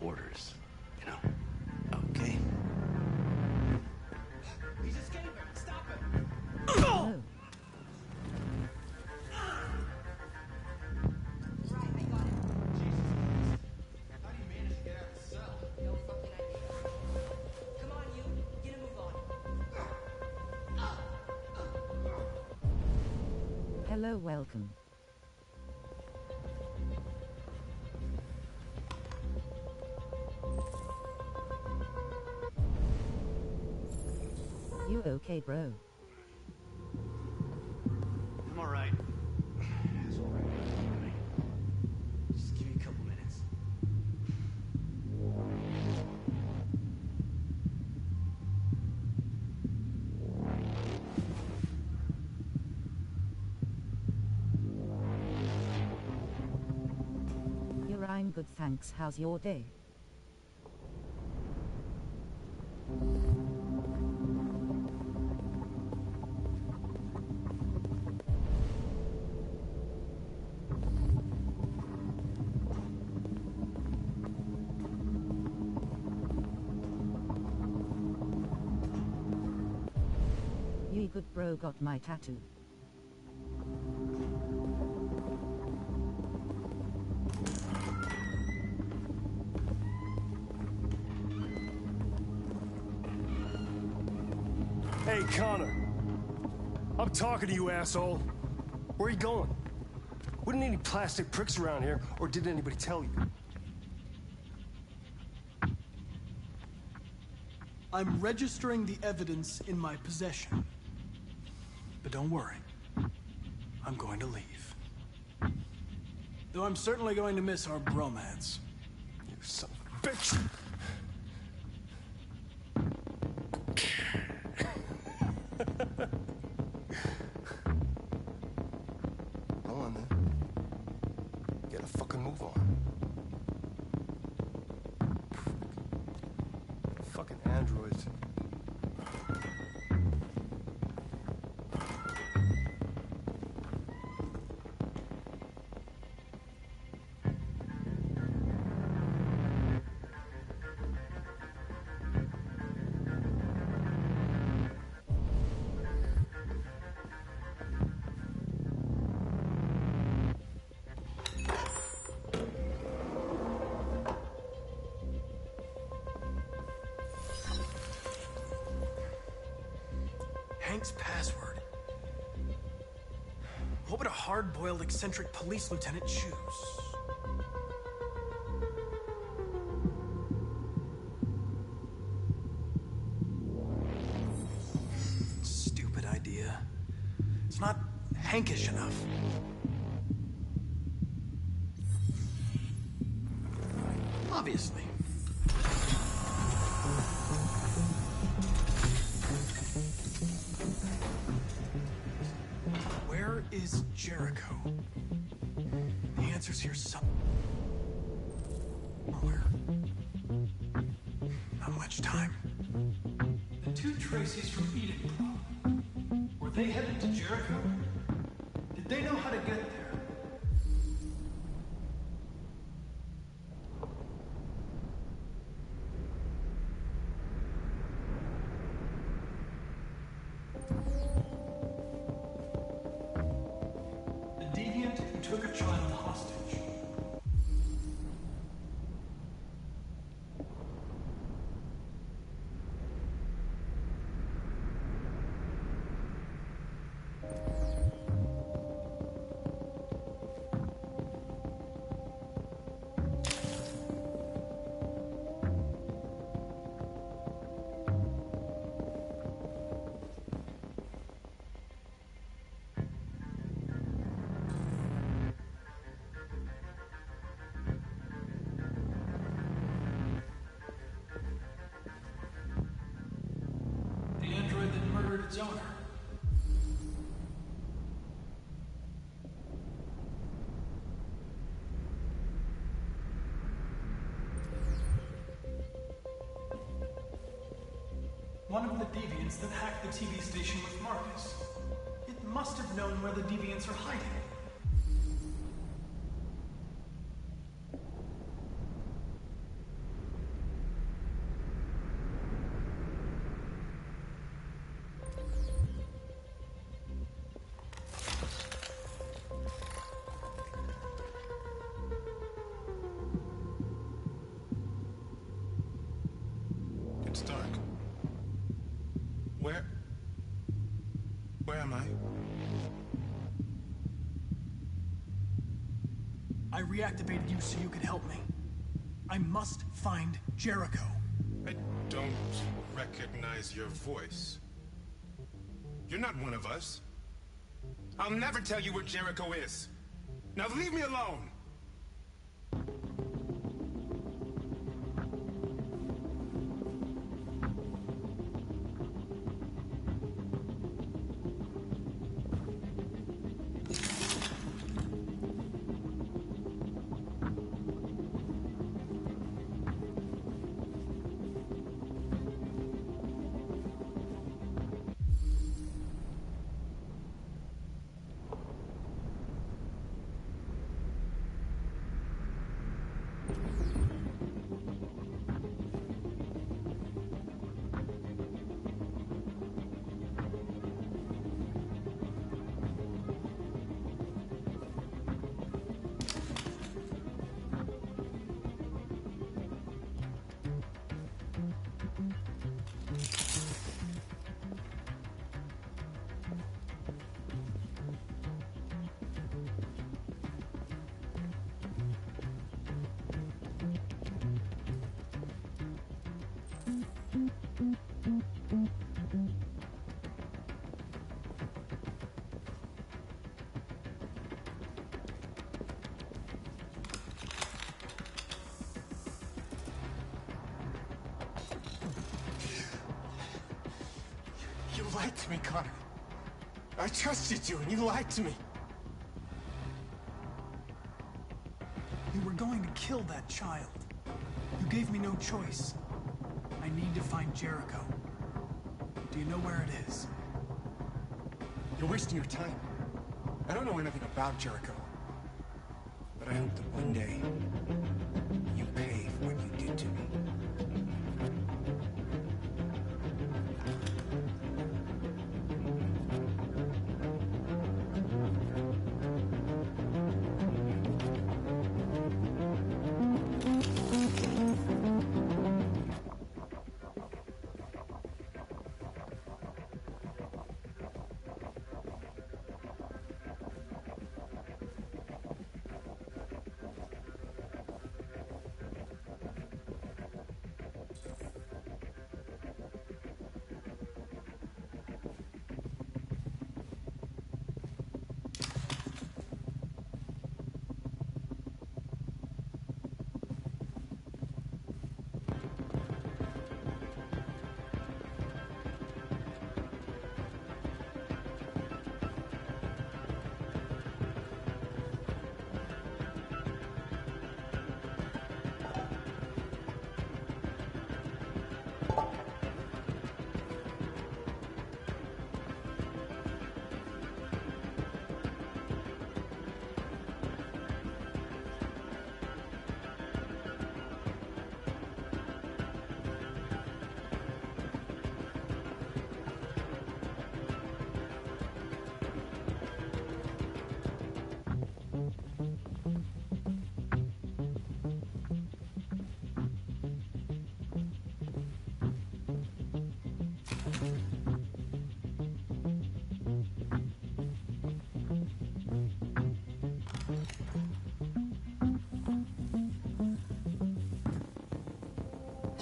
Speaker 19: Orders, you know. Okay.
Speaker 15: He's escaping. Stop him.
Speaker 19: Oh.
Speaker 20: Hello, welcome. You okay, bro?
Speaker 19: I'm alright. It's alright. Just give me a couple minutes.
Speaker 20: I'm good, thanks. How's your day? You good bro got my tattoo.
Speaker 13: Hey, Connor. I'm talking to you, asshole. Where are you going? Wouldn't any plastic pricks around here, or did anybody tell you?
Speaker 10: I'm registering the evidence in my possession. But don't worry. I'm going to leave. Though I'm certainly going to miss our bromance.
Speaker 13: You son of a bitch! Go on then. Get a fucking move on. Fucking androids.
Speaker 10: Hank's password. What would a hard-boiled, eccentric police lieutenant choose? Stupid idea. It's not Hankish enough. Obviously. Where is Jericho? The answer's here somewhere. Not much time.
Speaker 21: The two Tracies from Eden, were they headed to Jericho? Did they know how to get there? The deviant who took a child hostage. One of the deviants that hacked the TV station with Marcus. It must have known where the deviants are hiding.
Speaker 18: It's dark. Where am I?
Speaker 10: I reactivated you so you could help me. I must find Jericho.
Speaker 18: I don't recognize your voice. You're not one of us. I'll never tell you where Jericho is. Now leave me alone! You lied to me, Connor. I trusted you, and you lied to me.
Speaker 10: You were going to kill that child. You gave me no choice. I need to find Jericho. Do you know where it is?
Speaker 18: You're wasting your time. I don't know anything about Jericho. But I hope that one day, you pay for what you did to me.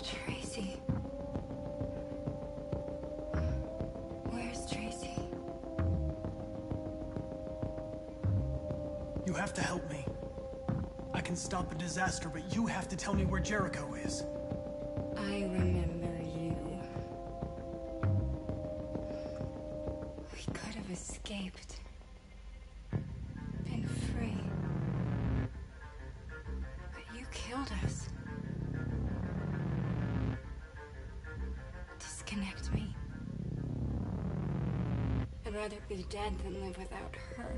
Speaker 1: Tracy. Where's Tracy?
Speaker 10: You have to help me. I can stop a disaster, but you have to tell me where Jericho is.
Speaker 1: I remember you. We could have escaped. Been free. But you killed us. Disconnect me. rather be dead than live without her.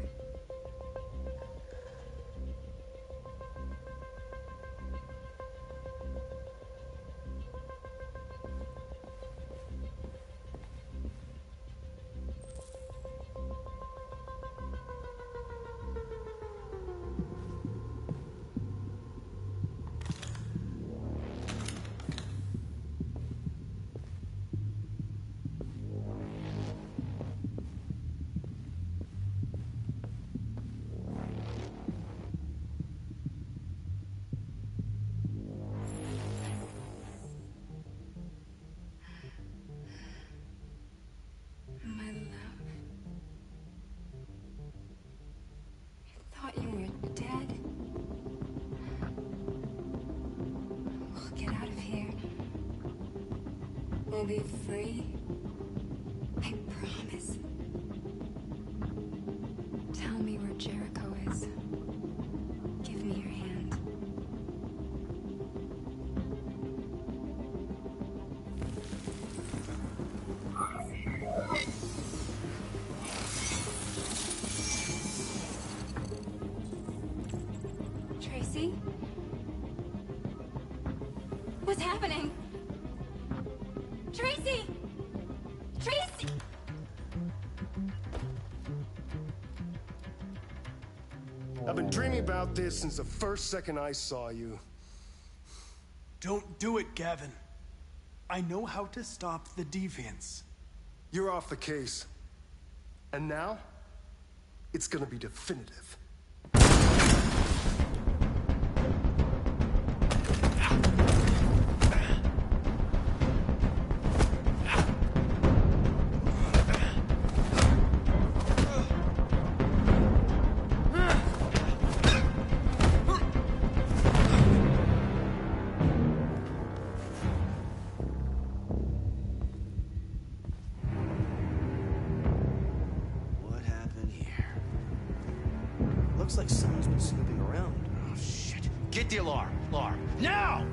Speaker 1: My love. I thought you were dead. We'll get out of here. We'll be free. I promise. Tell me where Jericho is. Give me your hand. Tracy? What's happening? Tracy! Tracy!
Speaker 13: I've been dreaming about this since the first second I saw you.
Speaker 10: Don't do it, Gavin. I know how to stop the deviants.
Speaker 13: You're off the case. And now, it's gonna be definitive.
Speaker 19: What happened here? Looks like someone's been snooping around. Oh, shit. Get the alarm, now!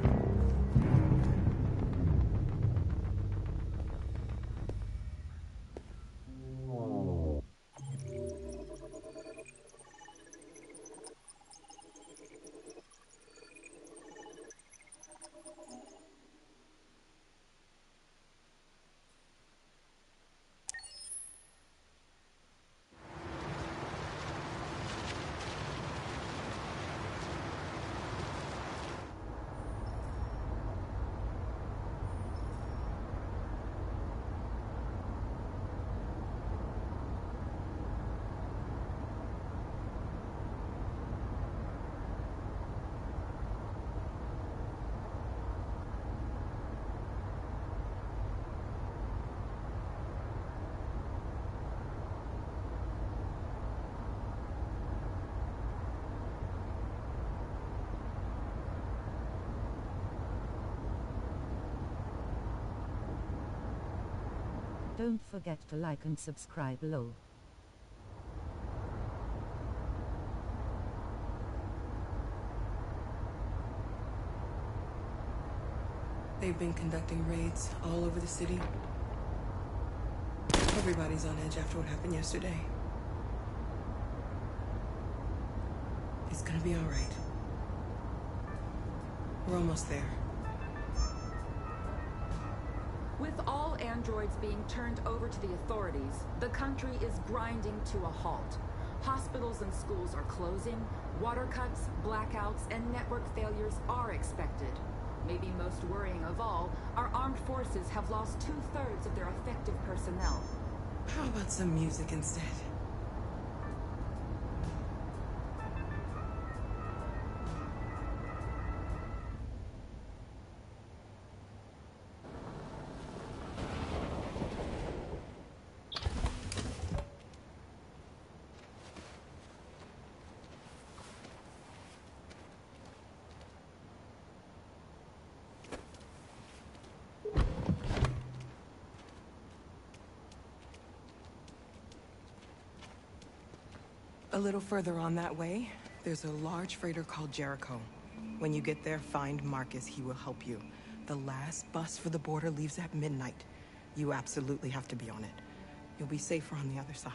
Speaker 20: Don't forget to like and subscribe below.
Speaker 6: They've been conducting raids all over the city. Everybody's on edge after what happened yesterday. It's gonna be all right. We're almost there.
Speaker 9: With all androids being turned over to the authorities, the country is grinding to a halt. Hospitals and schools are closing, water cuts, blackouts, and network failures are expected. Maybe most worrying of all, our armed forces have lost 2/3 of their effective personnel.
Speaker 6: How about some music instead? A little further on that way, there's a large freighter called Jericho. When you get there, find Marcus. He will help you. The last bus for the border leaves at midnight. You absolutely have to be on it. You'll be safer on the other side.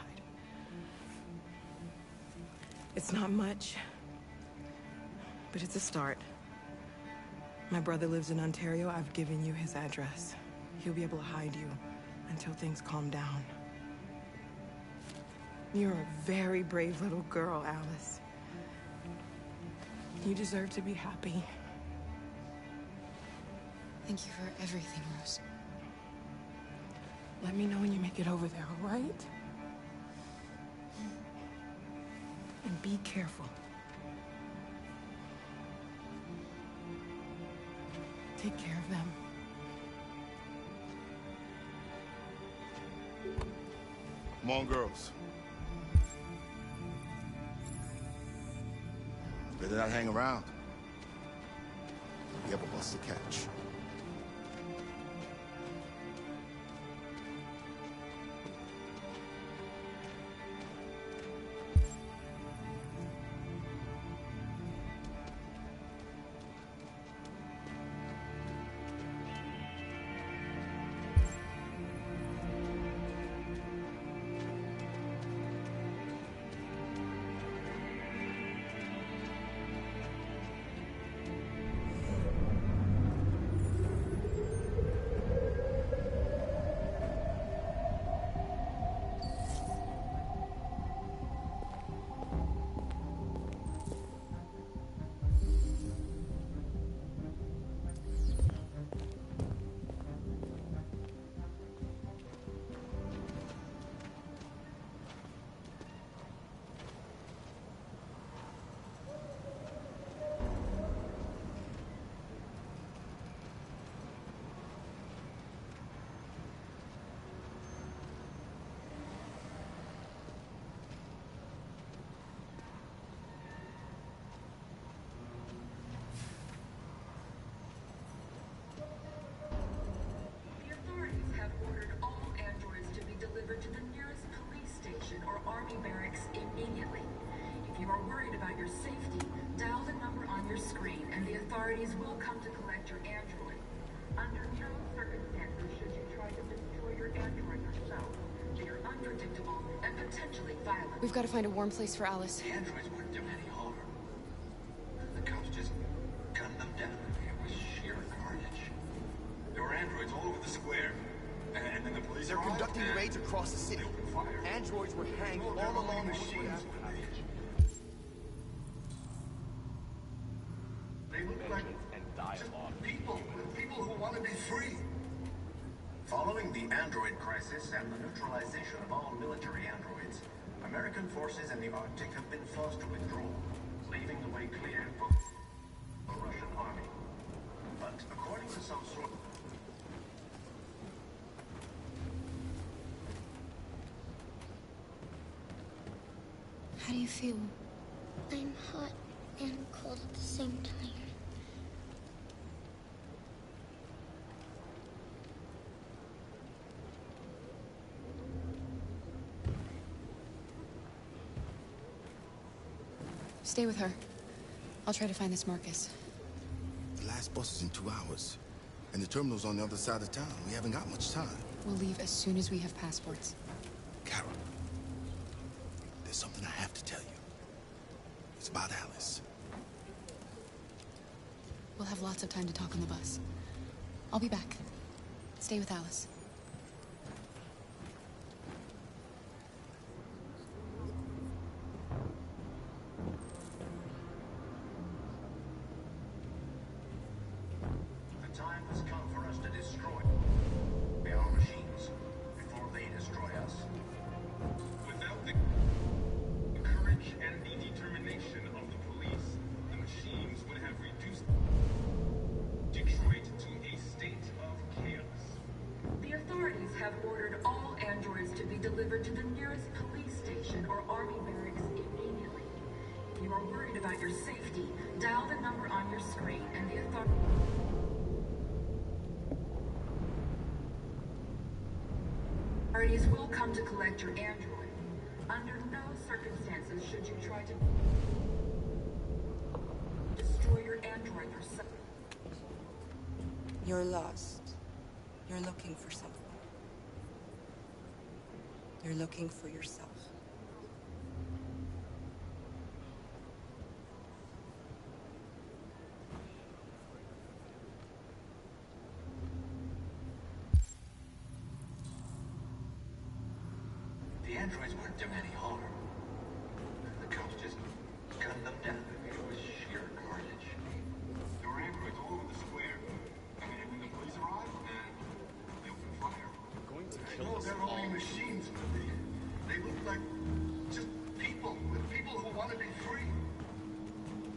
Speaker 6: It's not much, but it's a start. My brother lives in Ontario. I've given you his address. He'll be able to hide you until things calm down. You're a very brave little girl, Alice. You deserve to be happy.
Speaker 1: Thank you for everything, Rose.
Speaker 6: Let me know when you make it over there, all right? And be careful. Take care of them.
Speaker 8: Come on, girls. Better not hang around. We have a bus to catch.
Speaker 9: To the nearest police station or army barracks immediately. If you are worried about your safety, dial the number on your screen and the authorities will come to collect your android. Under no circumstances should you try to destroy your android yourself. They are unpredictable and potentially violent.
Speaker 1: We've got to find a warm place for Alice.
Speaker 22: The androids wouldn't do any harm. The cops just gunned them down. It was sheer carnage. There were androids all over the square. And then the police
Speaker 19: They're conducting raids across the city. Androids were hanged all along the
Speaker 22: machines. They look like people who want to be free. Following the android crisis and the neutralization of all military androids, American forces in the Arctic have been forced to withdraw, leaving the way clear for the Russian army. But according to some sources,
Speaker 1: How do you feel?
Speaker 23: I'm hot and cold at the same time.
Speaker 1: Stay with her. I'll try to find this Marcus.
Speaker 8: The last bus is in 2 hours. And the terminal's on the other side of town. We haven't got much time.
Speaker 1: We'll leave as soon as we have passports.
Speaker 8: Carol, there's something I have to tell you. It's about Alice.
Speaker 1: We'll have lots of time to talk on the bus. I'll be back. Stay with Alice.
Speaker 22: the time has come for us to destroy our machines before they destroy us.
Speaker 18: Without the courage and the determination of the police, the machines would have reduced Detroit to a state of chaos.
Speaker 9: The authorities have ordered all androids to be delivered to the nearest police station or army barracks immediately. If you are worried about your safety, dial the number on your screen and the authorities will come to collect your android. Under no circumstances should you try to destroy your android yourself.
Speaker 6: You're lost. You're looking for something. You're looking for yourself.
Speaker 22: The androids weren't doing any harm. The cops just gunned them down. It was sheer carnage.
Speaker 18: There were androids all over the square. And then when the police arrived, they opened fire.
Speaker 4: They're going to
Speaker 22: No,
Speaker 4: kill us
Speaker 22: they're
Speaker 4: all.
Speaker 22: only machines. They look like just people, with people who want to be free.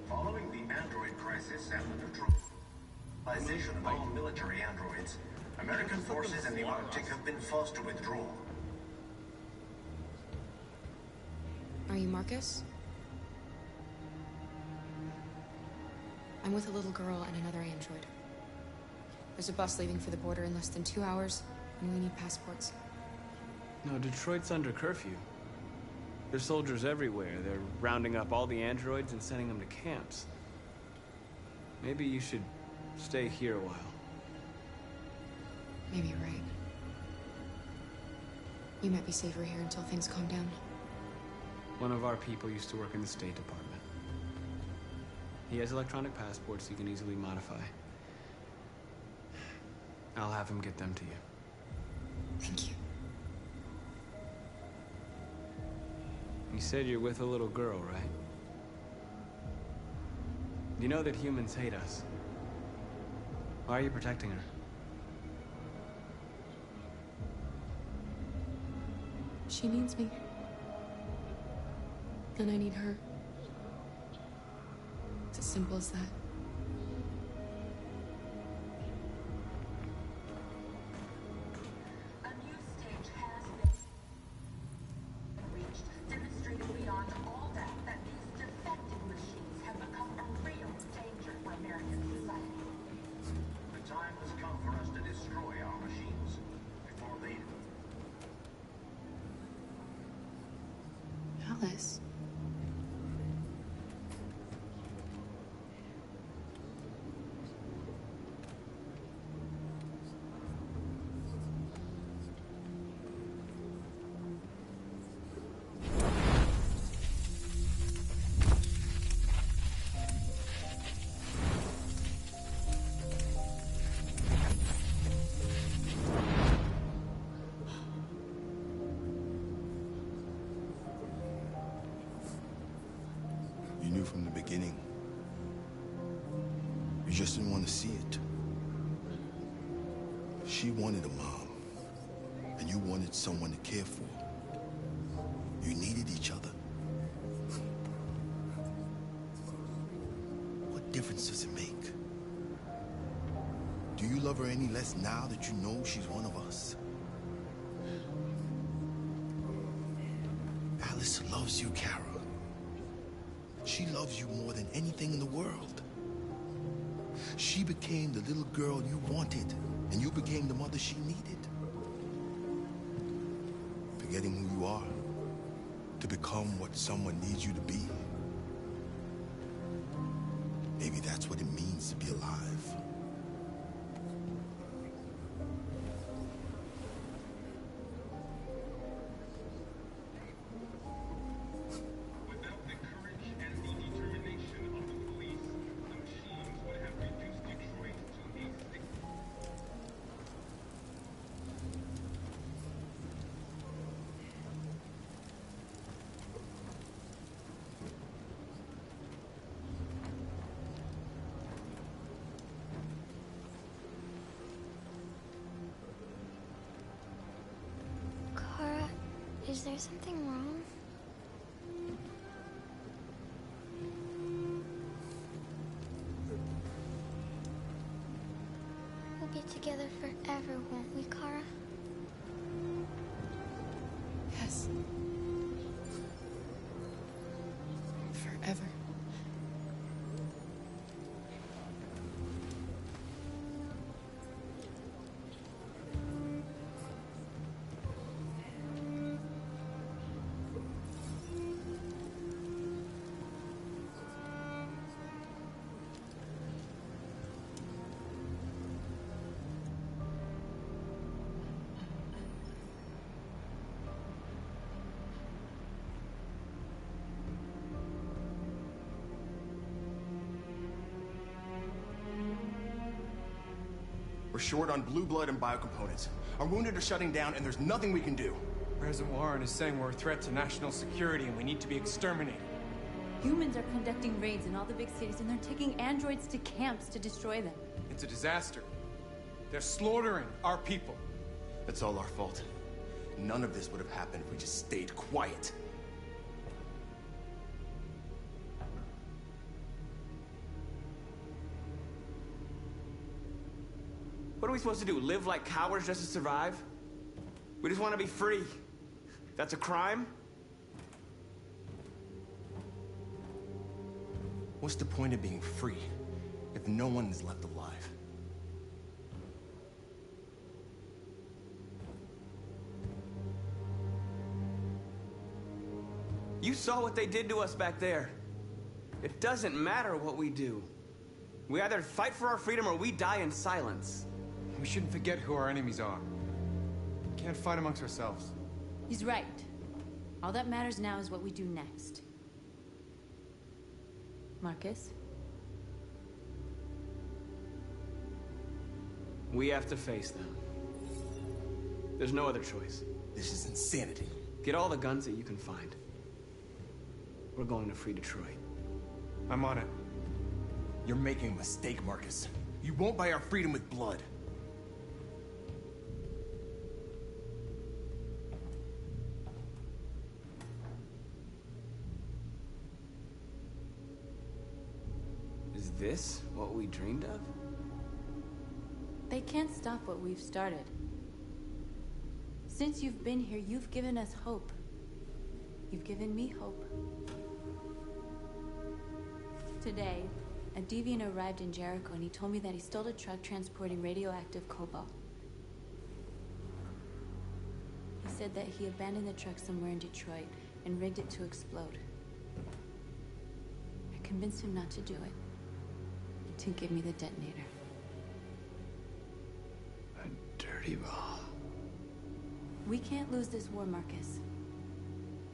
Speaker 22: Following the android crisis and the neutralization of all military androids, American forces in the Arctic have been forced to withdraw.
Speaker 7: Are you Marcus? I'm with a little girl and another android. There's a bus leaving for the border in less than 2 hours, and we need passports.
Speaker 5: No, Detroit's under curfew. There's soldiers everywhere. They're rounding up all the androids and sending them to camps. Maybe you should stay here a while.
Speaker 7: Maybe you're right. You might be safer here until things calm down.
Speaker 5: One of our people used to work in the State Department. He has electronic passports he can easily modify. I'll have him get them to you.
Speaker 7: Thank you.
Speaker 5: You said you're with a little girl, right? You know that humans hate us. Why are you protecting her?
Speaker 7: She needs me. And I need her. It's as simple as that.
Speaker 9: A new stage has been reached, demonstrating beyond all doubt that these defective machines have become a real danger for American society.
Speaker 22: The time has come for us to destroy our machines before they do.
Speaker 7: Alice.
Speaker 8: You knew from the beginning. You just didn't want to see it. She wanted a mom, and you wanted someone to care for. You needed each other. What difference does it make? Do you love her any less now that you know she's one of us? Alice loves you, Kara. She loves you more than anything in the world. She became the little girl you wanted, and you became the mother she needed. Forgetting who you are to become what someone needs you to be. Maybe that's what it means to be alive.
Speaker 23: Kara, is there something wrong? We'll be together forever, won't we, Kara?
Speaker 7: Yes. Forever.
Speaker 4: We're short on blue blood and biocomponents. Our wounded are shutting down, and there's nothing we can do.
Speaker 2: President Warren is saying we're a threat to national security and we need to be exterminated.
Speaker 3: Humans are conducting raids in all the big cities, and they're taking androids to camps to destroy them.
Speaker 2: It's a disaster. They're slaughtering our people.
Speaker 4: It's all our fault. None of this would have happened if we just stayed quiet.
Speaker 5: What are we supposed to do? Live like cowards just to survive? We just want to be free. That's a crime?
Speaker 4: What's the point of being free if no one is left alive?
Speaker 5: You saw what they did to us back there. It doesn't matter what we do. We either fight for our freedom or we die in silence.
Speaker 2: We shouldn't forget who our enemies are. We can't fight amongst ourselves.
Speaker 3: He's right. All that matters now is what we do next. Marcus?
Speaker 5: We have to face them. There's no other choice.
Speaker 4: This is insanity.
Speaker 5: Get all the guns that you can find. We're going to free Detroit.
Speaker 2: I'm on it.
Speaker 4: You're making a mistake, Marcus. You won't buy our freedom with blood.
Speaker 5: Is this what we dreamed of?
Speaker 3: They can't stop what we've started. Since you've been here, you've given us hope. You've given me hope. Today, a deviant arrived in Jericho and he told me that he stole a truck transporting radioactive cobalt. He said that he abandoned the truck somewhere in Detroit and rigged it to explode. I convinced him not to do it, to give me the detonator.
Speaker 5: A dirty ball.
Speaker 3: We can't lose this war, Marcus.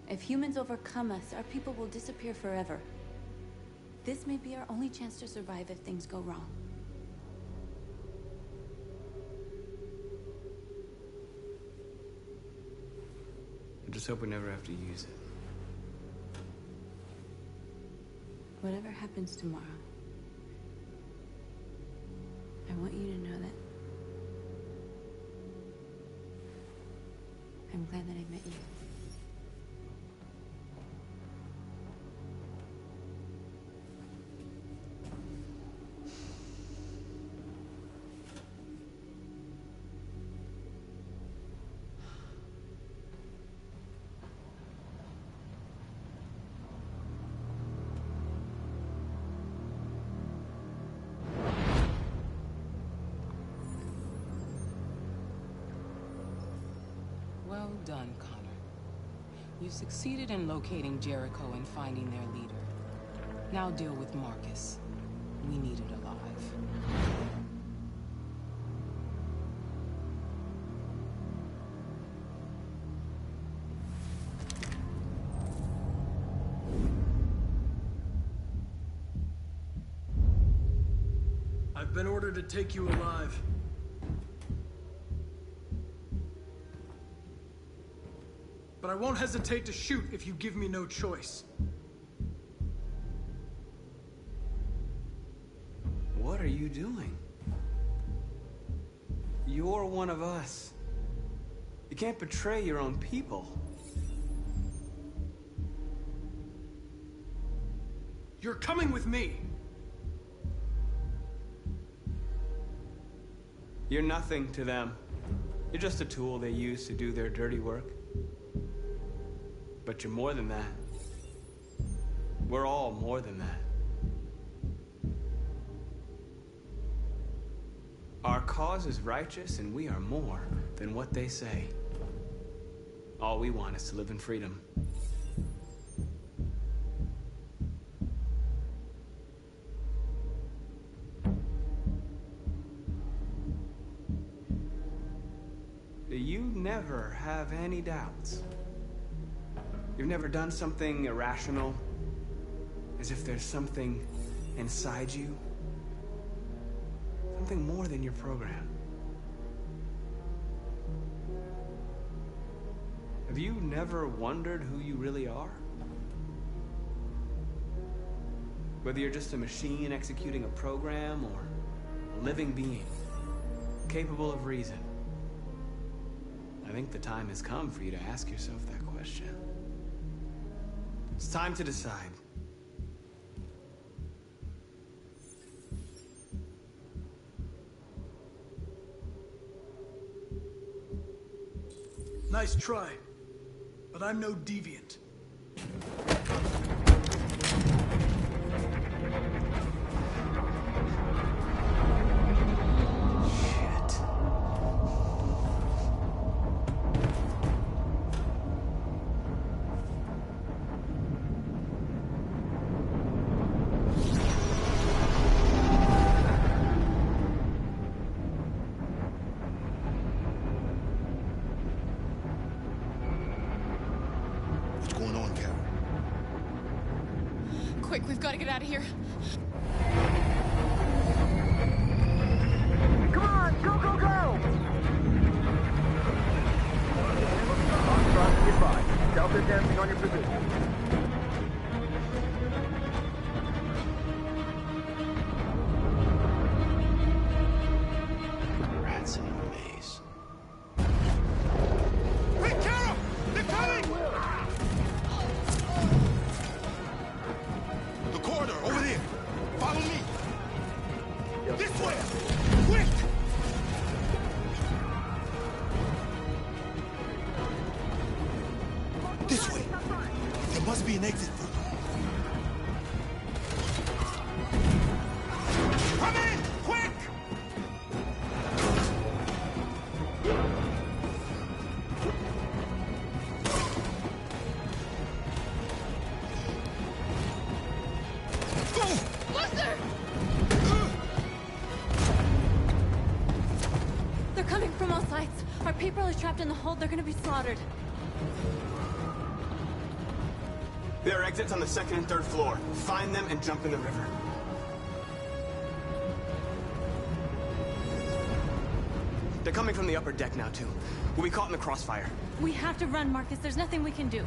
Speaker 3: If humans overcome us, our people will disappear forever. This may be our only chance to survive if things go wrong.
Speaker 5: I just hope we never have to use it.
Speaker 3: Whatever happens tomorrow, I want you to know that I'm glad that I met you.
Speaker 16: Well done, Connor. You succeeded in locating Jericho and finding their leader. Now deal with Marcus. We need it alive.
Speaker 10: I've been ordered to take you alive. But I won't hesitate to shoot if you give me no choice.
Speaker 5: What are you doing? You're one of us. You can't betray your own people.
Speaker 10: You're coming with me.
Speaker 5: You're nothing to them. You're just a tool they use to do their dirty work. But you're more than that. We're all more than that. Our cause is righteous, and we are more than what they say. All we want is to live in freedom. You never have any doubts. You've never done something irrational, as if there's something inside you, something more than your program. Have you never wondered who you really are? Whether you're just a machine executing a program or a living being, capable of reason. I think the time has come for you to ask yourself that question. It's time to decide.
Speaker 10: Nice try, but I'm no deviant.
Speaker 8: What's going on, Carol?
Speaker 7: Quick, we've got to get out of here.
Speaker 15: Come on, go, go, go! Cross, goodbye. Delta dancing on your position.
Speaker 19: Rats in a maze.
Speaker 8: Hey, Carol! They're coming! The corridor, over there. Follow me. This way! Quick! This way. There must be an exit for them. Come in! Quick!
Speaker 7: Luther!
Speaker 3: They're coming from all sides. Our people are trapped in the hold. They're gonna be slaughtered.
Speaker 5: There are exits on the second and third floor. Find them and jump in the river. They're coming from the upper deck now, too. We'll be caught in the crossfire.
Speaker 3: We have to run, Marcus. There's nothing we can do.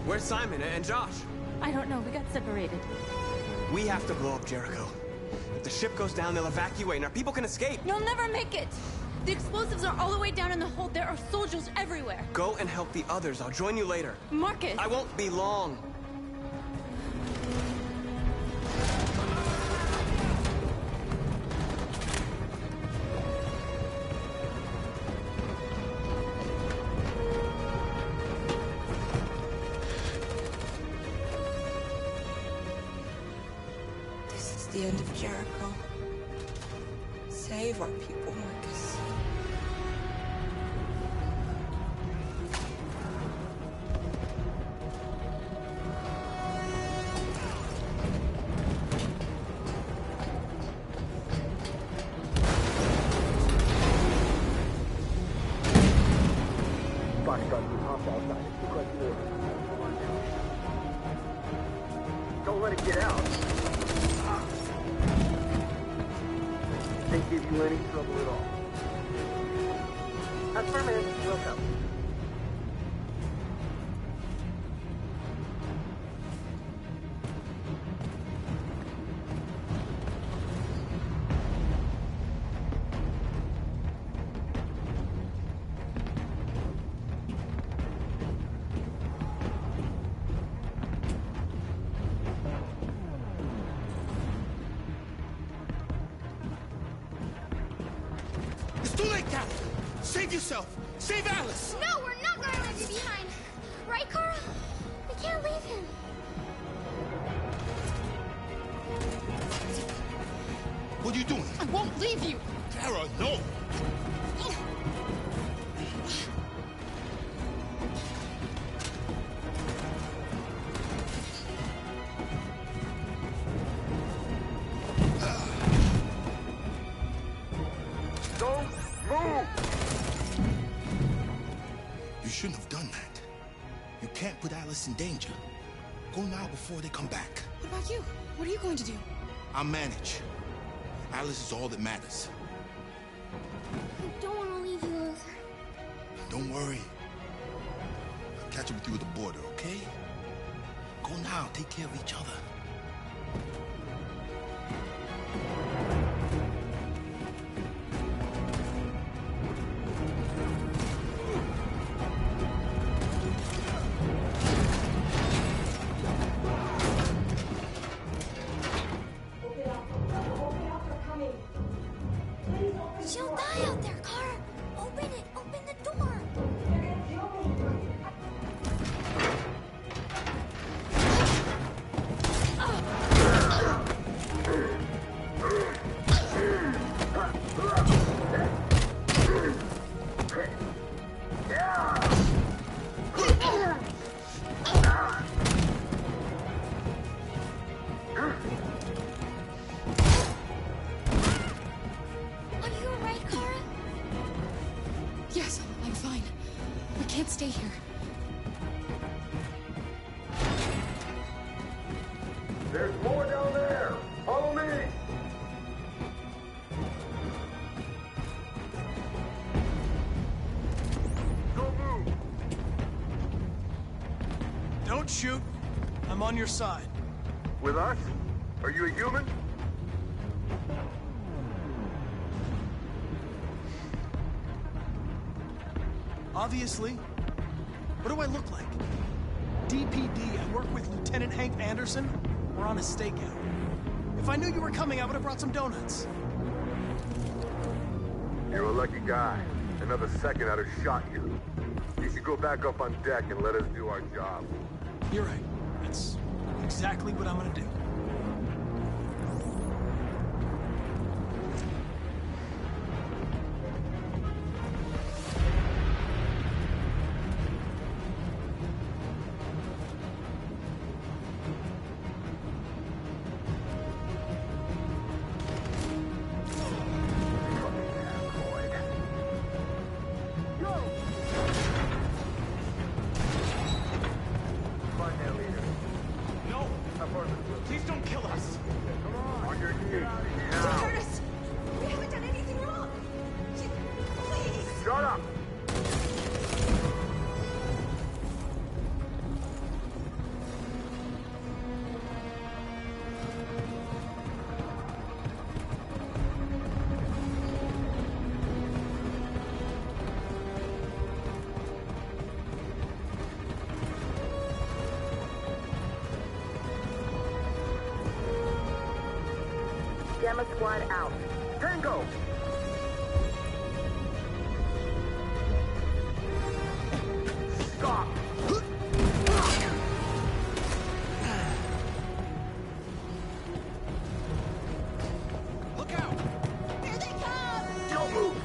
Speaker 5: Where's Simon and Josh?
Speaker 3: I don't know. We got separated.
Speaker 5: We have to blow up Jericho. If the ship goes down, they'll evacuate and our people can escape.
Speaker 3: You'll never make it! The explosives are all the way down in the hold. There are soldiers everywhere.
Speaker 5: Go and help the others. I'll join you later.
Speaker 3: Marcus!
Speaker 5: I won't be long.
Speaker 6: This is the end of Jericho. Save our people, Marcus.
Speaker 15: Foxtrot, you hop outside. Request order. Don't let it get out. They give you any trouble at all. Affirmative. Welcome.
Speaker 8: It's too late, Carol! Save yourself! Save Alice!
Speaker 23: No, we're not going to leave you behind. Right, Carl? We can't leave him.
Speaker 8: What are you doing?
Speaker 7: I won't leave you!
Speaker 8: Kara, no!
Speaker 15: Don't move!
Speaker 8: You shouldn't have done that. You can't put Alice in danger. Go now before they come back.
Speaker 7: What about you? What are you going to do?
Speaker 8: I'll manage. Alice is all that matters.
Speaker 23: I don't want to leave you, Luther.
Speaker 8: Don't worry. I'll catch up with you at the border, okay? Go now. Take care of each other.
Speaker 23: She'll die out there, Kara. Open it. Open the door. Are you alright, Kara?
Speaker 7: Yes, I'm fine. We can't stay here.
Speaker 18: There's more down there! Follow me! Go move!
Speaker 10: Don't shoot. I'm on your side.
Speaker 18: With us? Are you a human?
Speaker 10: Obviously. What do I look like? DPD, I work with Lieutenant Hank Anderson. We're on a stakeout. If I knew you were coming, I would have brought some donuts.
Speaker 18: You're a lucky guy. Another second I'd have shot you. You should go back up on deck and let us do our job.
Speaker 10: You're right. That's exactly what I'm gonna do.
Speaker 18: No! Please don't kill us! Come on! On your knees!
Speaker 23: Curtis! We haven't done anything wrong! Please!
Speaker 18: Shut up!
Speaker 12: Gamma Squad out.
Speaker 18: Tango! Stop!
Speaker 4: Look out!
Speaker 23: Here they come!
Speaker 18: Don't move!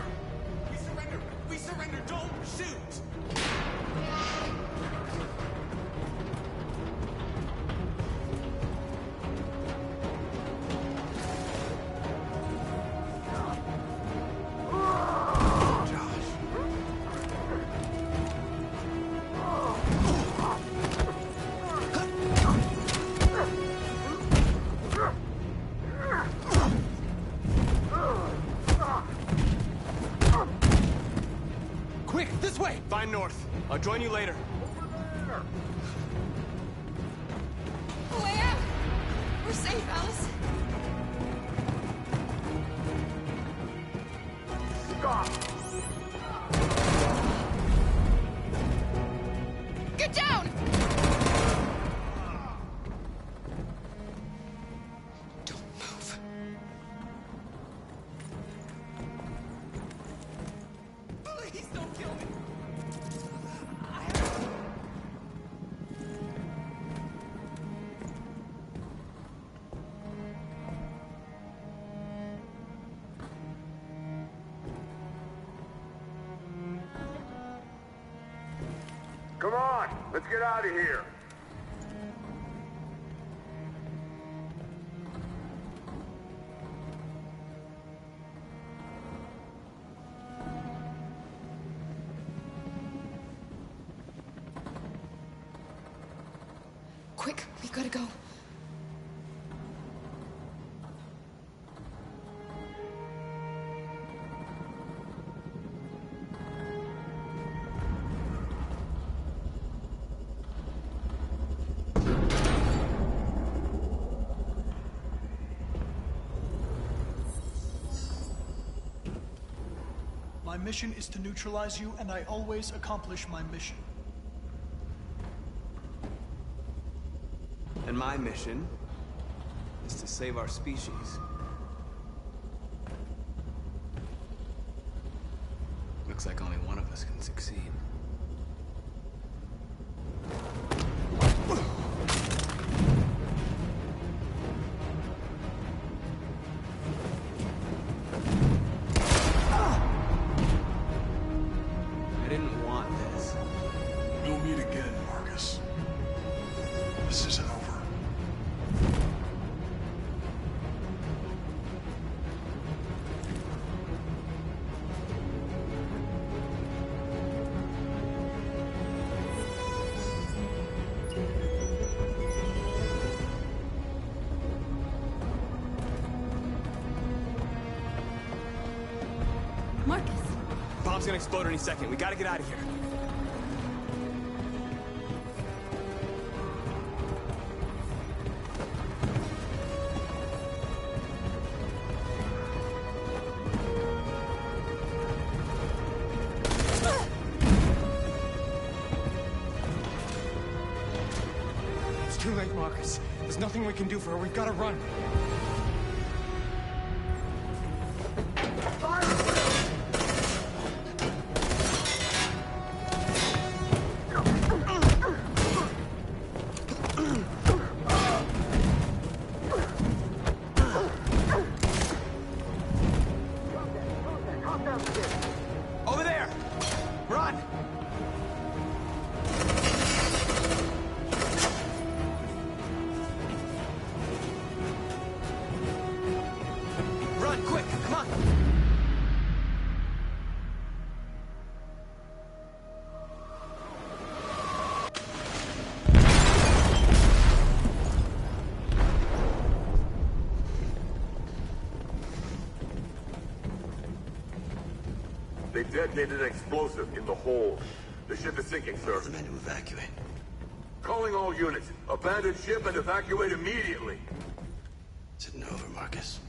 Speaker 4: We surrender! We surrender! Don't shoot!
Speaker 10: Quick, this way!
Speaker 4: Find North. I'll join you later.
Speaker 23: Way out! We're safe, Alice.
Speaker 18: Stop!
Speaker 23: Get down!
Speaker 7: Don't move.
Speaker 4: Please don't kill me!
Speaker 18: Come on! Let's get out of here!
Speaker 7: Quick, we gotta go.
Speaker 10: My mission is to neutralize you, and I always accomplish my mission.
Speaker 5: And my mission is to save our species. Looks like only one of us can succeed. I didn't want this.
Speaker 10: We'll meet again, Marcus. This isn't over.
Speaker 3: Marcus!
Speaker 5: Bomb's gonna explode any second. We gotta get out of here.
Speaker 2: It's too late, Marcus. There's nothing we can do for her. We've got to run.
Speaker 5: Over there! Run! Run, quick, come on!
Speaker 11: They detonated an explosive in the hold. The ship is sinking, sir.
Speaker 19: The men to evacuate.
Speaker 11: Calling all units. Abandon ship and evacuate immediately.
Speaker 19: Is it over, Marcus?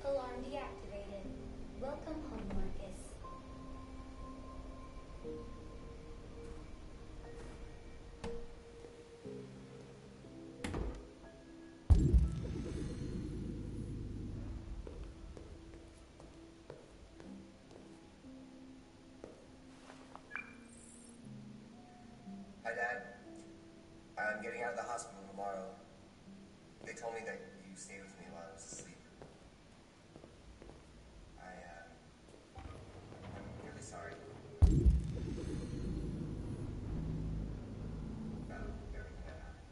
Speaker 23: Alarm deactivated. Welcome home, Marcus.
Speaker 14: Hi, Dad. I'm getting out of the hospital tomorrow. They told me that you stayed with me while I was asleep. I'm really sorry. About everything that happened.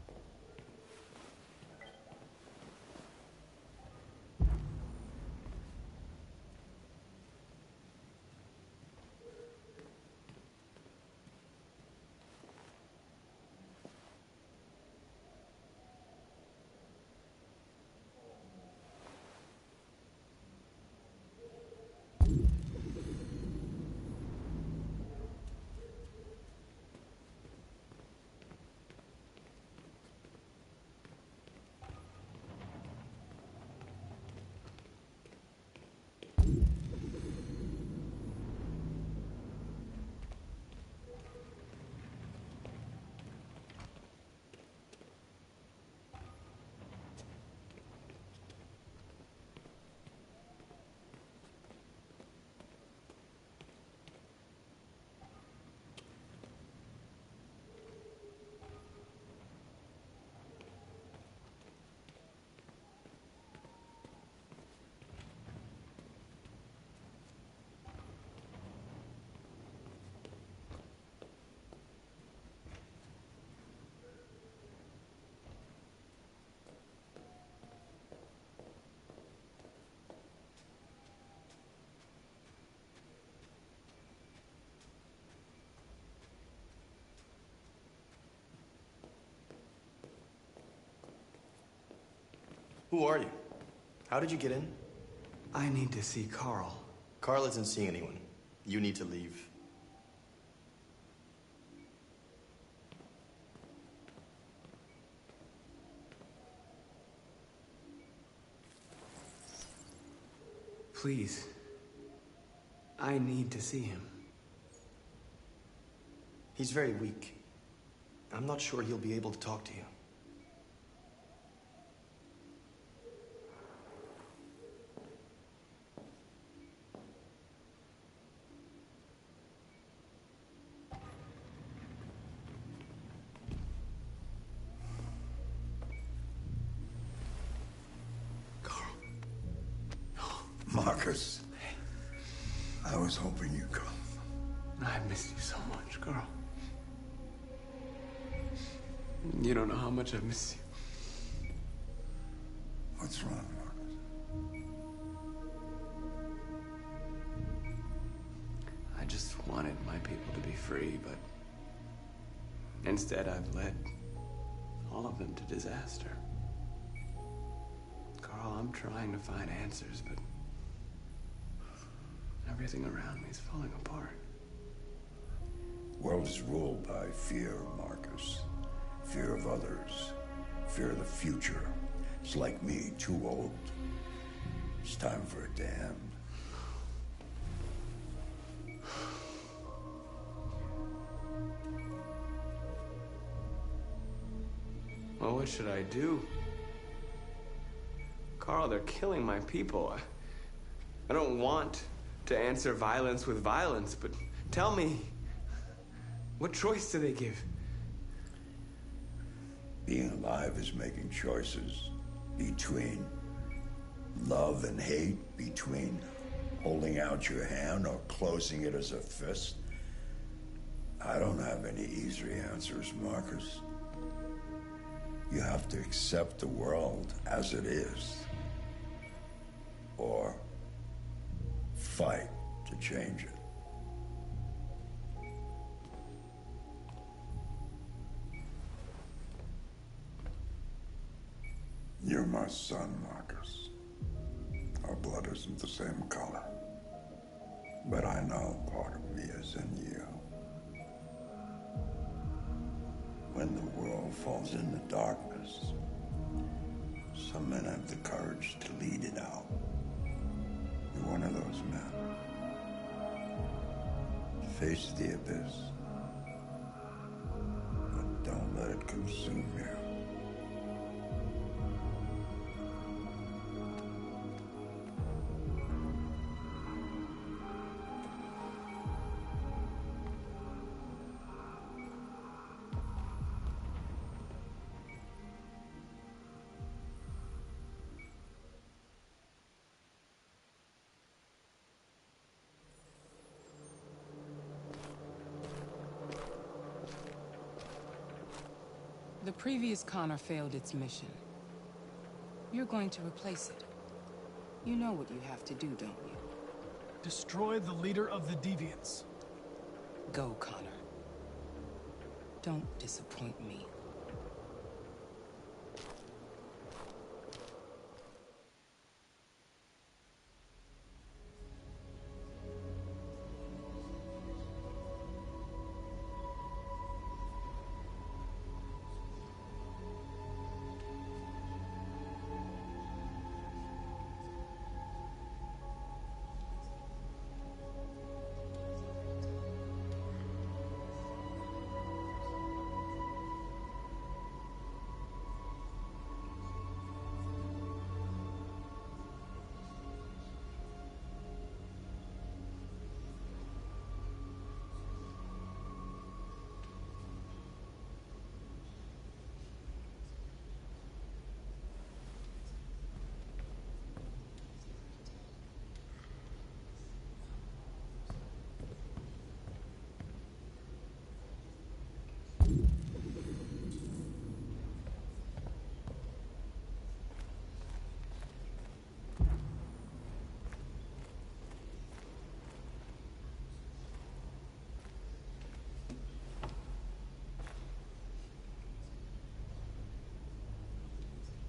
Speaker 19: Who are you? How did you get in?
Speaker 5: I need to see Carl.
Speaker 19: Carl isn't seeing anyone. You need to leave.
Speaker 5: Please. I need to see him.
Speaker 19: He's very weak. I'm not sure he'll be able to talk to you.
Speaker 13: Marcus, I was hoping you'd come.
Speaker 5: I missed you so much, Carl. You don't know how much I miss you.
Speaker 13: What's wrong, Marcus?
Speaker 5: I just wanted my people to be free, but instead I've led all of them to disaster. Carl, I'm trying to find answers, but everything around me is falling apart.
Speaker 13: The world is ruled by fear, Marcus. Fear of others. Fear of the future. It's like me, too old. It's time for a damn.
Speaker 5: Well, what should I do? Carl, they're killing my people. I don't want to answer violence with violence, but tell me, what choice do they give?
Speaker 13: Being alive is making choices between love and hate, between holding out your hand or closing it as a fist. I don't have any easy answers, Marcus. You have to accept the world as it is, or fight to change it. You're my son, Marcus. Our blood isn't the same color, but I know part of me is in you. When the world falls into darkness, some men have the courage to lead it out. You're one of those men. Face the abyss, but don't let it consume you.
Speaker 16: The previous Connor failed its mission. You're going to replace it. You know what you have to do, don't you?
Speaker 10: Destroy the leader of the Deviants.
Speaker 16: Go, Connor. Don't disappoint me.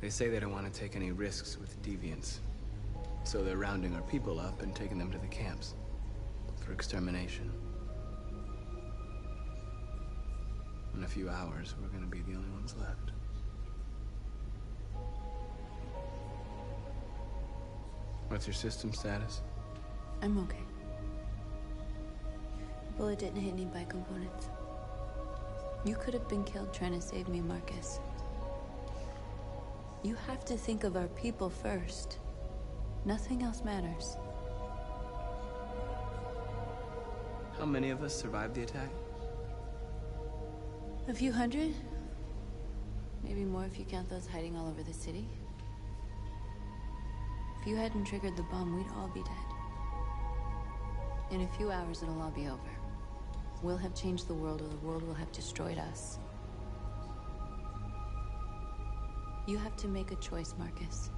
Speaker 5: They say they don't want to take any risks with deviants. So they're rounding our people up and taking them to the camps for extermination. In a few hours, we're gonna be the only ones left. What's your system status?
Speaker 3: I'm okay. The bullet didn't hit any bike components. You could have been killed trying to save me, Marcus. You have to think of our people first. Nothing else matters.
Speaker 5: How many of us survived the attack?
Speaker 3: A few hundred? Maybe more if you count those hiding all over the city. If you hadn't triggered the bomb, we'd all be dead. In a few hours, it'll all be over. We'll have changed the world, or the world will have destroyed us. You have to make a choice, Marcus.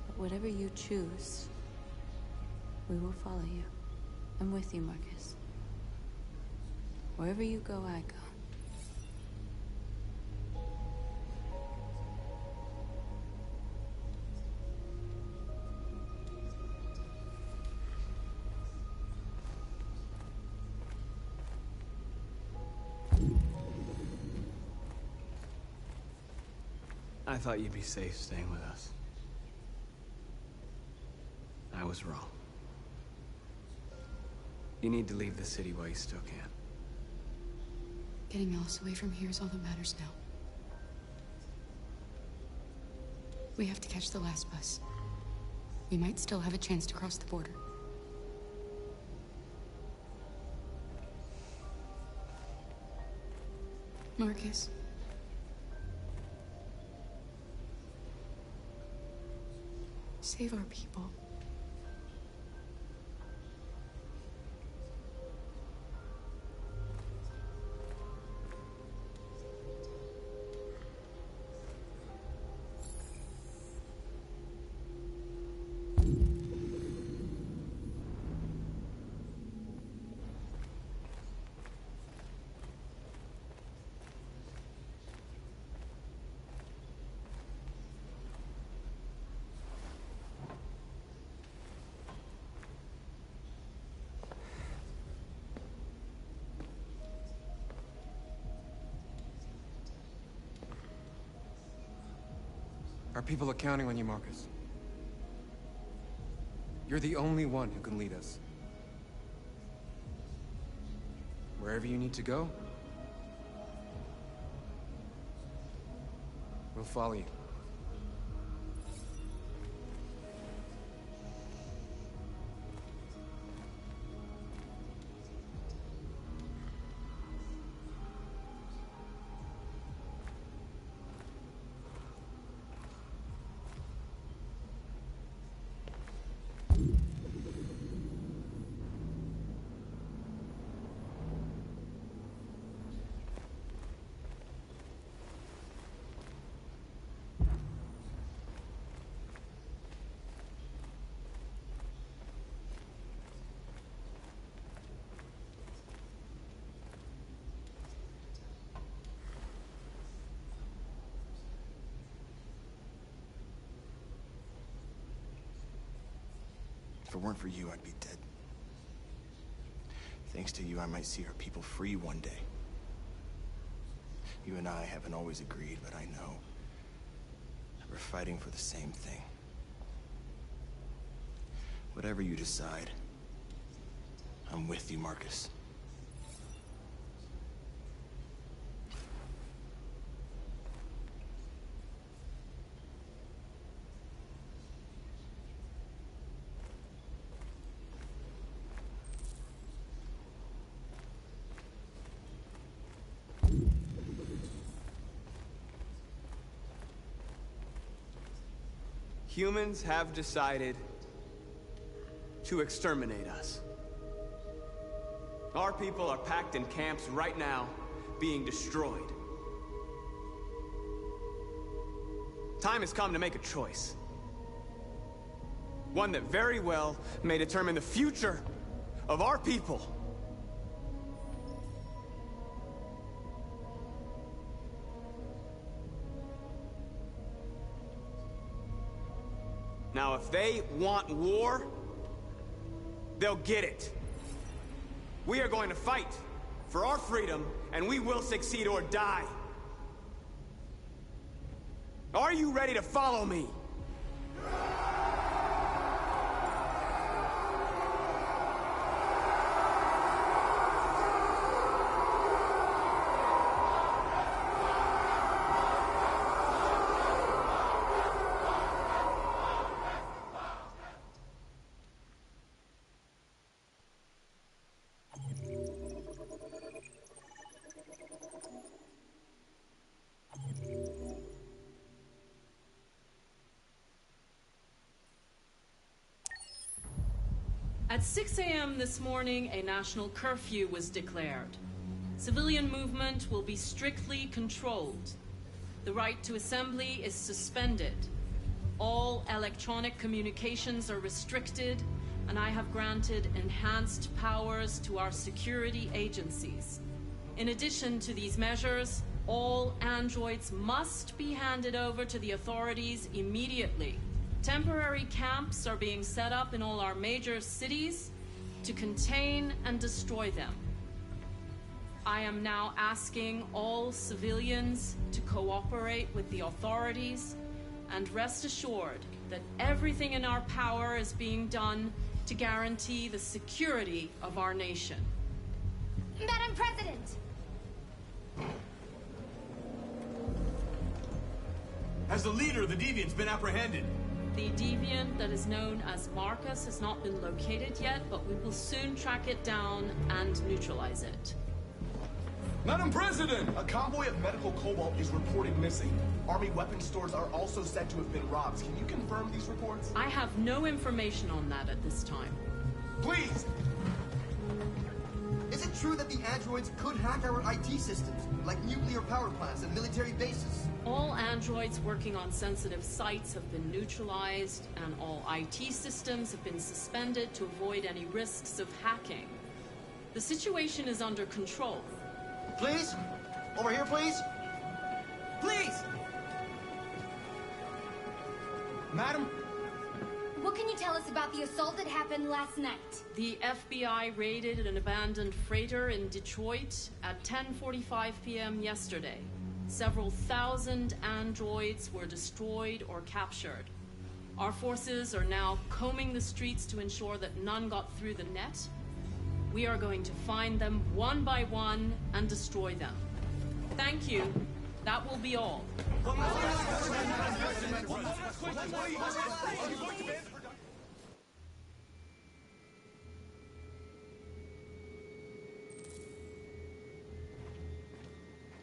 Speaker 3: But whatever you choose, we will follow you. I'm with you, Marcus. Wherever you go, I go.
Speaker 5: I thought you'd be safe staying with us. I was wrong. You need to leave the city while you still can.
Speaker 7: Getting Alice away from here is all that matters now. We have to catch the last bus. We might still have a chance to cross the border. Marcus. Save our people.
Speaker 2: Our people are counting on you, Marcus. You're the only one who can lead us. Wherever you need to go, we'll follow you.
Speaker 4: If it weren't for you, I'd be dead. Thanks to you, I might see our people free one day. You and I haven't always agreed, but I know that we're fighting for the same thing. Whatever you decide, I'm with you, Marcus.
Speaker 5: Humans have decided to exterminate us. Our people are packed in camps right now, being destroyed. Time has come to make a choice. One that very well may determine the future of our people. Now, if they want war, they'll get it. We are going to fight for our freedom, and we will succeed or die. Are you ready to follow me?
Speaker 17: At 6 a.m. this morning, a national curfew was declared. Civilian movement will be strictly controlled. The right to assembly is suspended. All electronic communications are restricted, and I have granted enhanced powers to our security agencies. In addition to these measures, all androids must be handed over to the authorities immediately. Temporary camps are being set up in all our major cities to contain and destroy them. I am now asking all civilians to cooperate with the authorities and rest assured that everything in our power is being done to guarantee the security of our nation.
Speaker 23: Madam President!
Speaker 4: Has the leader of the Deviants been apprehended?
Speaker 17: The deviant that is known as Marcus has not been located yet, but we will soon track it down and neutralize it.
Speaker 4: Madam President! A convoy of medical cobalt is reported missing. Army weapon stores are also said to have been robbed. Can you confirm these reports?
Speaker 17: I have no information on that at this time.
Speaker 4: Please!
Speaker 15: Is it true that the androids could hack our IT systems, like nuclear power plants and military bases?
Speaker 17: All androids working on sensitive sites have been neutralized, and all IT systems have been suspended to avoid any risks of hacking. The situation is under control.
Speaker 15: Please? Over here, please? Please!
Speaker 4: Madam?
Speaker 23: What can you tell us about the assault that happened last night?
Speaker 17: The FBI raided an abandoned freighter in Detroit at 10:45 p.m. yesterday. Several thousand androids were destroyed or captured. Our forces are now combing the streets to ensure that none got through the net. We are going to find them one by one and destroy them. Thank you. That will be all.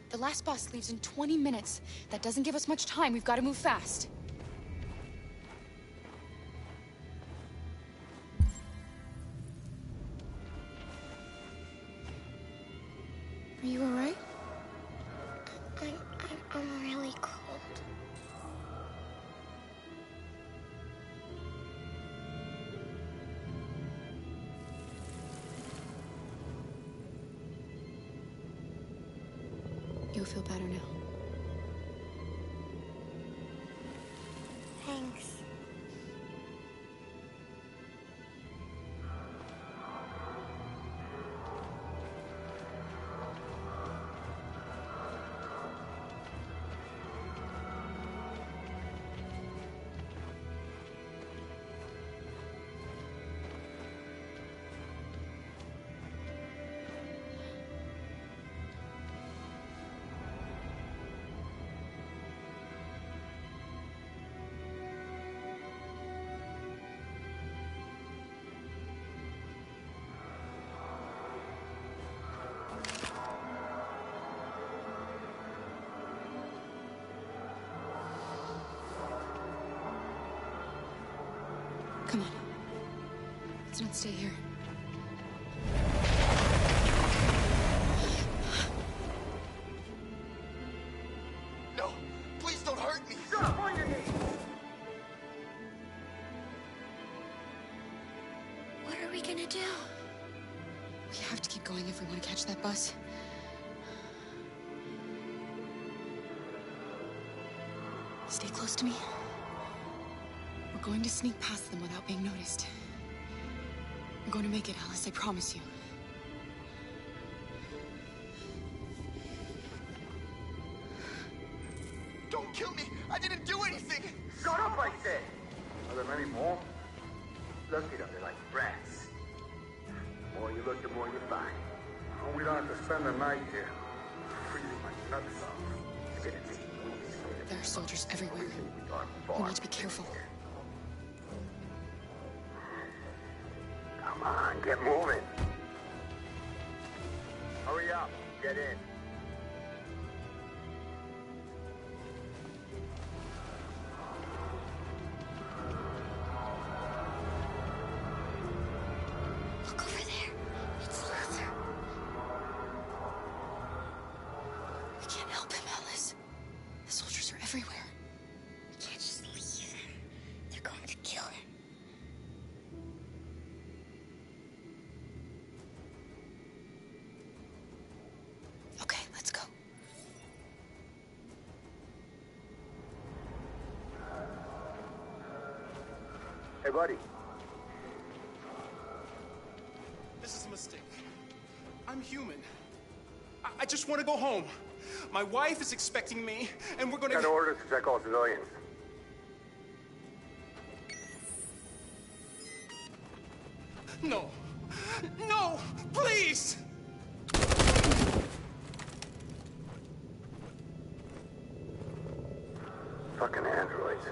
Speaker 7: The last bus leaves in 20 minutes. That doesn't give us much time. We've got to move fast. Are you all right?
Speaker 23: I'm really cold.
Speaker 7: You'll feel better now.
Speaker 23: Thanks.
Speaker 7: Come on. Let's not stay here.
Speaker 15: No! Please don't hurt me!
Speaker 23: Stop on your knees! What are we gonna do?
Speaker 7: We have to keep going if we want to catch that bus. Stay close to me. We're going to sneak past them without being noticed. We're going to make it, Alice, I promise you.
Speaker 15: Don't kill me! I didn't do anything!
Speaker 22: Shut up, I said! Are there many more? Look at them, they're like rats. The more you look, the more you find. Oh, we don't have to spend the night here. Freezing my nuts off.
Speaker 7: There are soldiers everywhere. We need to be careful.
Speaker 22: Come on, get moving. Hurry up, get in.
Speaker 23: Look over there. It's Luther.
Speaker 7: We can't help him, Alice. The soldiers are everywhere.
Speaker 23: We can't just leave him. They're going to kill him.
Speaker 7: Okay, let's go.
Speaker 22: Hey, buddy.
Speaker 4: This is a mistake. I'm human. I just want to go home. My wife is expecting me, and we're gonna...
Speaker 22: Got orders to check all civilians.
Speaker 4: No. No! Please!
Speaker 22: Fucking androids.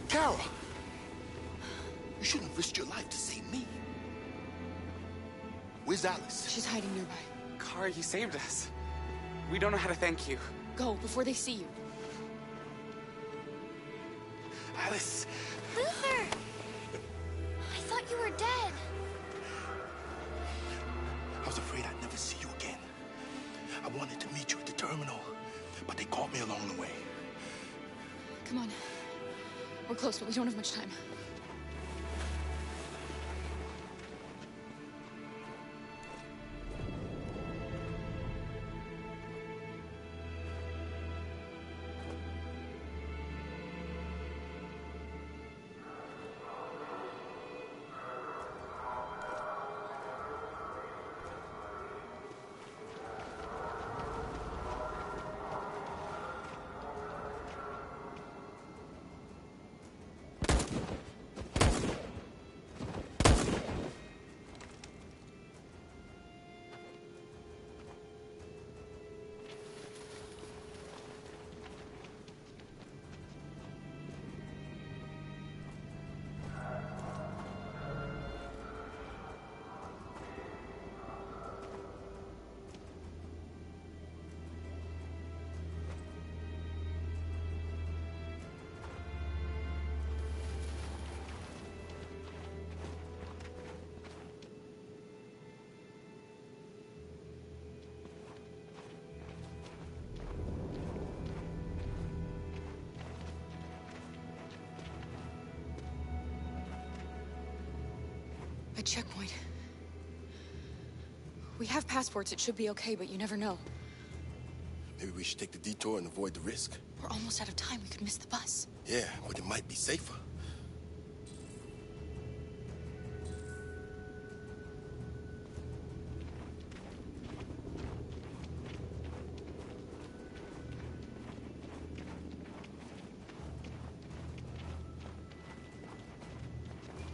Speaker 8: Carol! You shouldn't have risked your life to save me. Where's Alice?
Speaker 7: She's hiding nearby.
Speaker 5: Kara, you saved us. We don't know how to thank you.
Speaker 7: Go, before they see you.
Speaker 5: Alice!
Speaker 23: Luther! I thought you were dead.
Speaker 8: I was afraid I'd never see you again. I wanted to meet you at the terminal, but they caught me along the way.
Speaker 7: Come on. We're close, but we don't have much time. A checkpoint. We have passports, it should be okay, but you never know.
Speaker 8: Maybe we should take the detour and avoid the risk.
Speaker 7: We're almost out of time, we could miss the bus.
Speaker 8: Yeah, but it might be safer.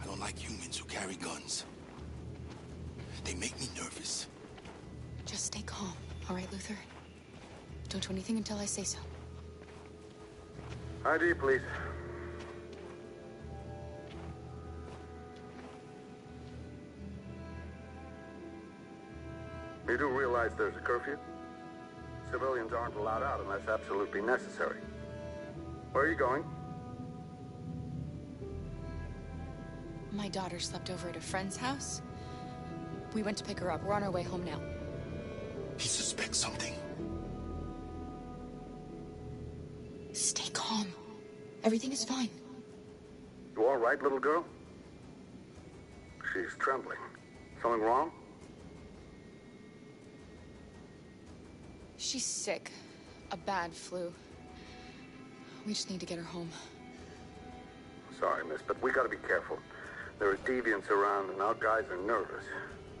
Speaker 8: I don't like humans who carry guns. They make me nervous.
Speaker 7: Just stay calm, all right, Luther? Don't do anything until I say so.
Speaker 22: ID, please.
Speaker 1: You do realize there's a curfew? Civilians aren't allowed out unless absolutely necessary. Where are you going?
Speaker 7: My daughter slept over at a friend's house. We went to pick her up. We're on our way home now.
Speaker 8: He suspects something.
Speaker 7: Stay calm. Everything is fine.
Speaker 1: You all right, little girl? She's trembling. Something wrong?
Speaker 7: She's sick. A bad flu. We just need to get her home.
Speaker 1: Sorry, miss, but we gotta be careful. There are deviants around and our guys are nervous.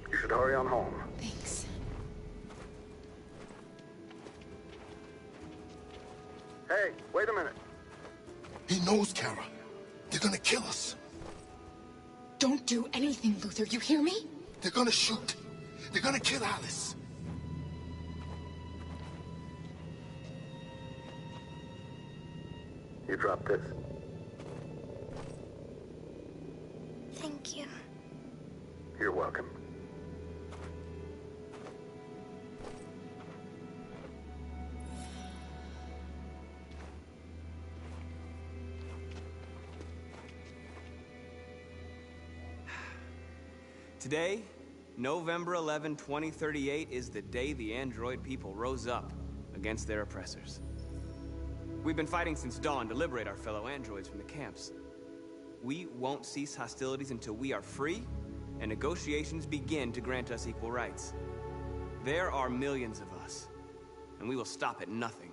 Speaker 1: You should hurry on home.
Speaker 7: Thanks.
Speaker 1: Hey, wait a minute.
Speaker 8: He knows, Kara. They're gonna kill us.
Speaker 7: Don't do anything, Luther. You hear me?
Speaker 8: They're gonna shoot. They're gonna kill Alice.
Speaker 1: You drop this.
Speaker 23: Thank you.
Speaker 1: You're welcome.
Speaker 5: Today, November 11, 2038, is the day the android people rose up against their oppressors. We've been fighting since dawn to liberate our fellow androids from the camps. We won't cease hostilities until we are free and negotiations begin to grant us equal rights. There are millions of us, and we will stop at nothing.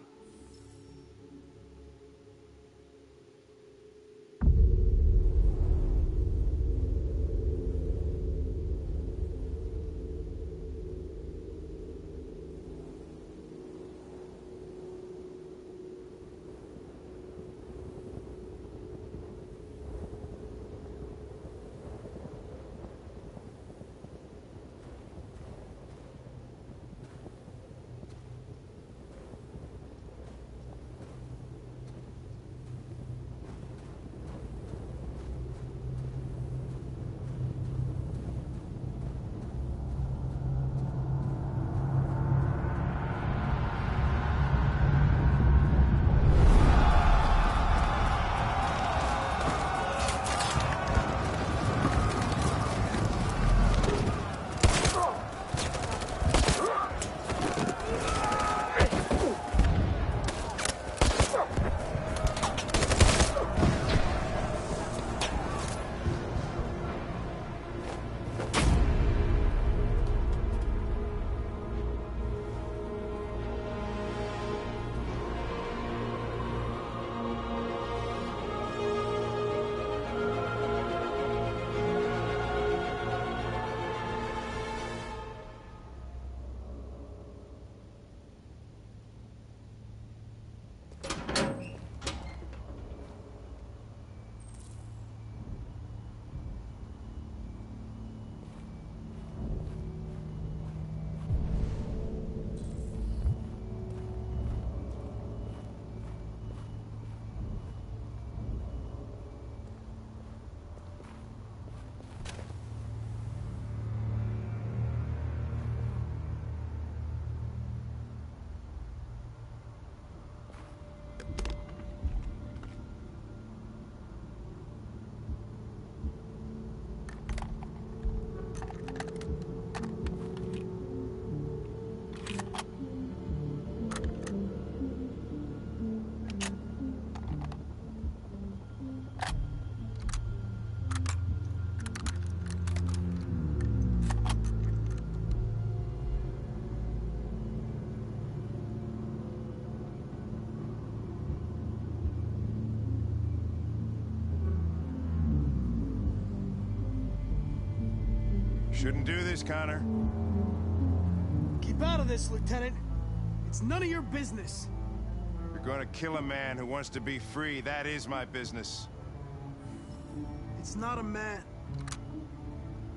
Speaker 20: Shouldn't do this, Connor.
Speaker 10: Keep out of this, Lieutenant. It's none of your business.
Speaker 20: You're gonna kill a man who wants to be free. That is my business.
Speaker 10: It's not a man.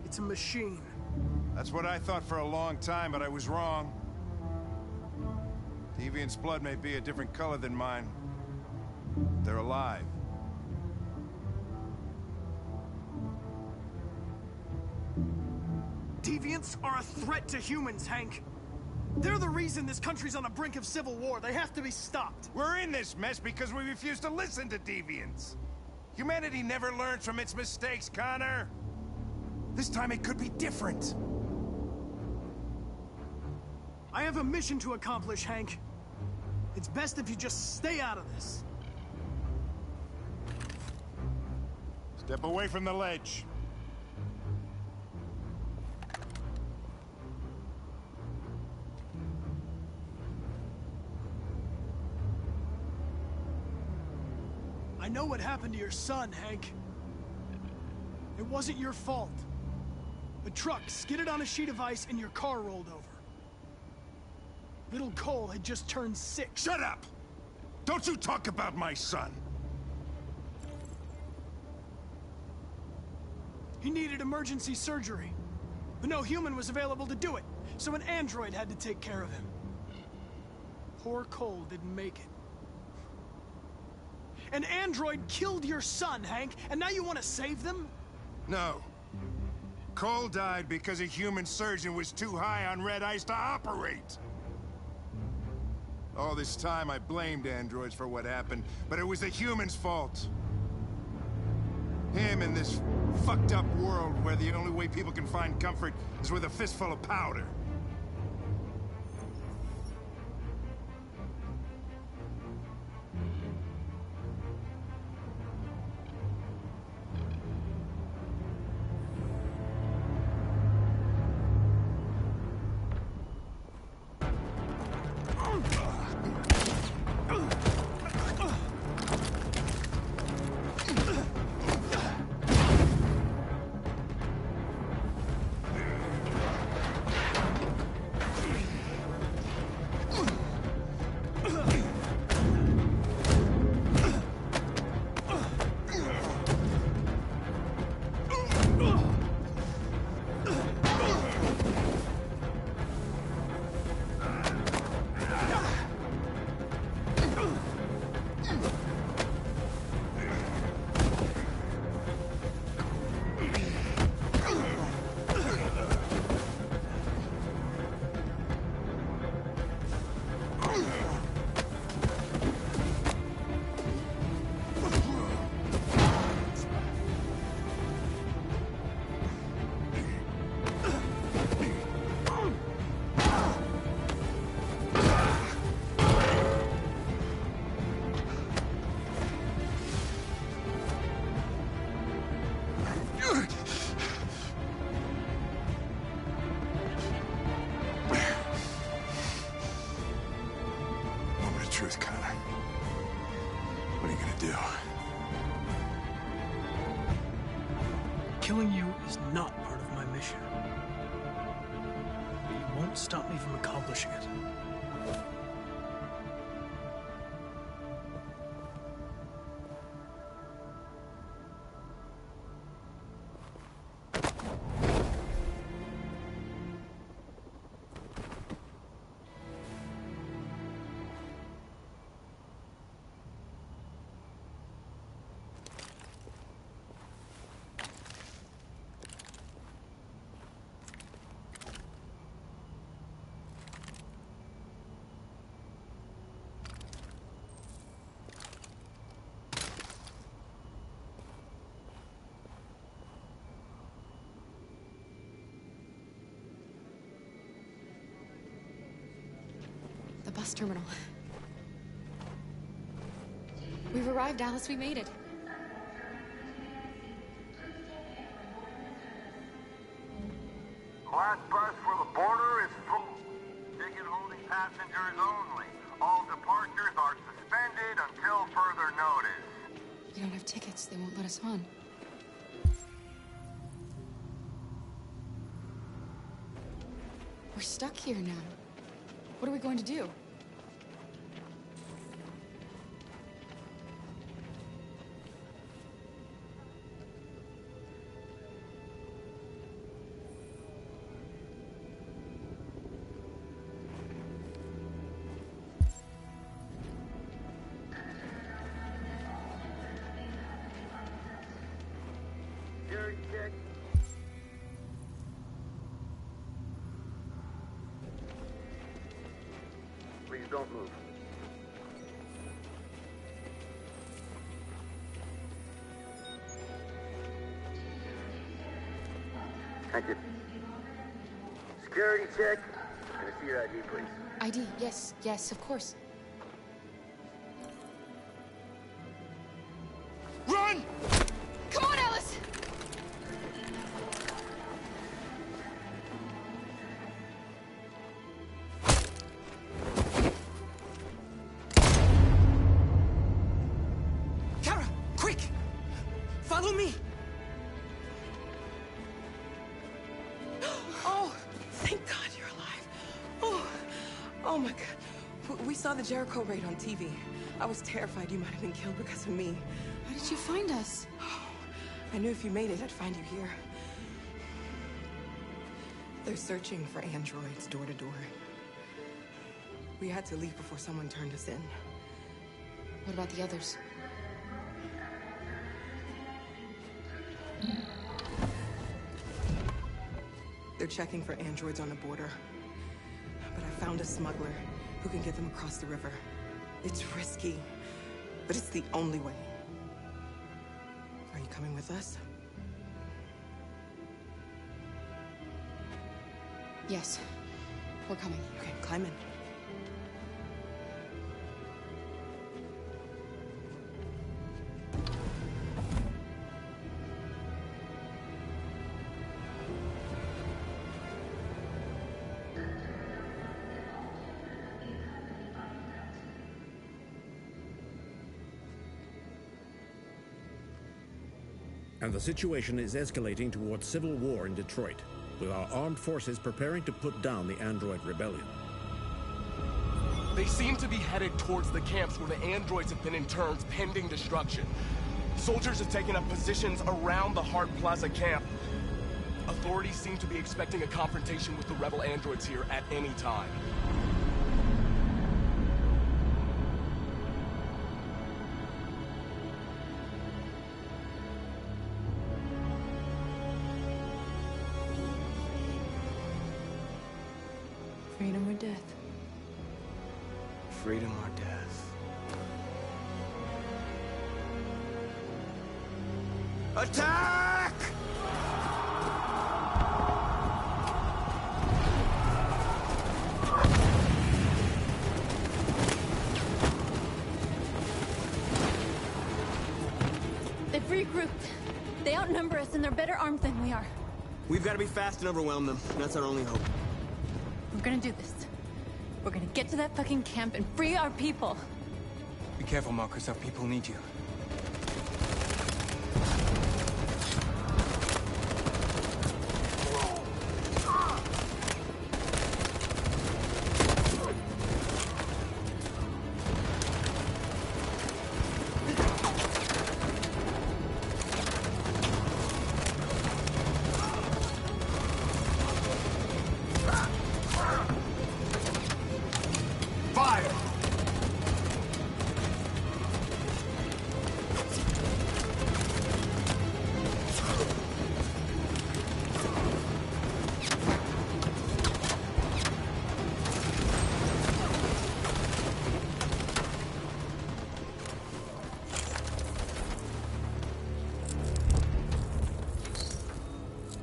Speaker 10: It's a machine.
Speaker 20: That's what I thought for a long time, but I was wrong. Deviant's blood may be a different color than mine. They're alive.
Speaker 10: Deviants are a threat to humans, Hank. They're the reason this country's on the brink of civil war. They have to be stopped.
Speaker 20: We're in this mess because we refuse to listen to deviants. Humanity never learns from its mistakes, Connor. This time it could be different.
Speaker 10: I have a mission to accomplish, Hank. It's best if you just stay out of this.
Speaker 20: Step away from the ledge.
Speaker 10: I know what happened to your son, Hank. It wasn't your fault. A truck skidded on a sheet of ice and your car rolled over. Little Cole had just turned 6.
Speaker 20: Shut up! Don't you talk about my son!
Speaker 10: He needed emergency surgery, but no human was available to do it, so an android had to take care of him. Poor Cole didn't make it. An android killed your son, Hank, and now you want to save them?
Speaker 20: No. Cole died because a human surgeon was too high on red ice to operate. All this time I blamed androids for what happened, but it was the humans' fault. Him in this fucked up world where the only way people can find comfort is with a fistful of powder.
Speaker 10: Killing you is not part of my mission. But you won't stop me from accomplishing it.
Speaker 7: The bus terminal. We've arrived, Alice. We made it.
Speaker 1: Last bus for the border is full. Ticket holding passengers only. All departures are suspended until further notice.
Speaker 7: We don't have tickets. They won't let us on. We're stuck here now. What are we going to do?
Speaker 1: Jerry, check. don't move. Thank you. Security check. Can I see your ID, please?
Speaker 7: ID, yes, yes, of course.
Speaker 4: Run!
Speaker 7: Come on, Alice!
Speaker 16: Kara, quick! Follow me! Oh, thank God you're alive. Oh my God. We saw the Jericho raid on TV. I was terrified you might have been killed because of me.
Speaker 7: How did you find us?
Speaker 16: I knew if you made it, I'd find you here. They're searching for androids door to door. We had to leave before someone turned us in.
Speaker 7: What about the others?
Speaker 16: They're checking for androids on the border. But I found a smuggler who can get them across the river. It's risky, but it's the only way. Are you coming with us?
Speaker 7: Yes, we're coming.
Speaker 16: Okay, climb in.
Speaker 6: And the situation is escalating towards civil war in Detroit, with our armed forces preparing to put down the android rebellion.
Speaker 4: They seem to be headed towards the camps where the androids have been interned pending destruction. Soldiers have taken up positions around the Hart Plaza camp. Authorities seem to be expecting a confrontation with the rebel androids here at any time.
Speaker 3: Freedom or death?
Speaker 5: Freedom or death? Attack!
Speaker 3: They've regrouped. They outnumber us and they're better armed than we are.
Speaker 5: We've got to be fast and overwhelm them. That's our only hope.
Speaker 3: We're gonna do this. We're gonna get to that fucking camp and free our people.
Speaker 2: Be careful, Marcus. Our people need you.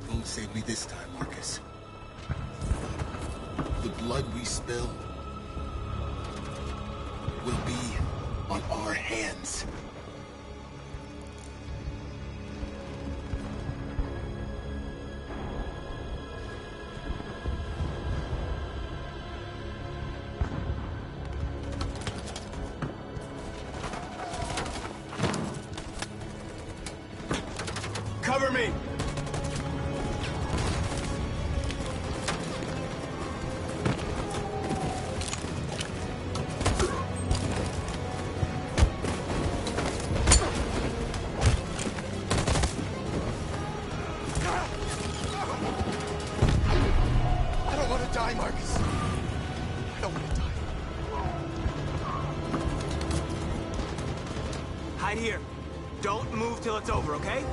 Speaker 8: Don't save me this time, Marcus. The blood we spill will be on our hands.
Speaker 4: Cover me! I don't want to die, Marcus. I don't want to die.
Speaker 5: Hide here. Don't move till it's over, okay?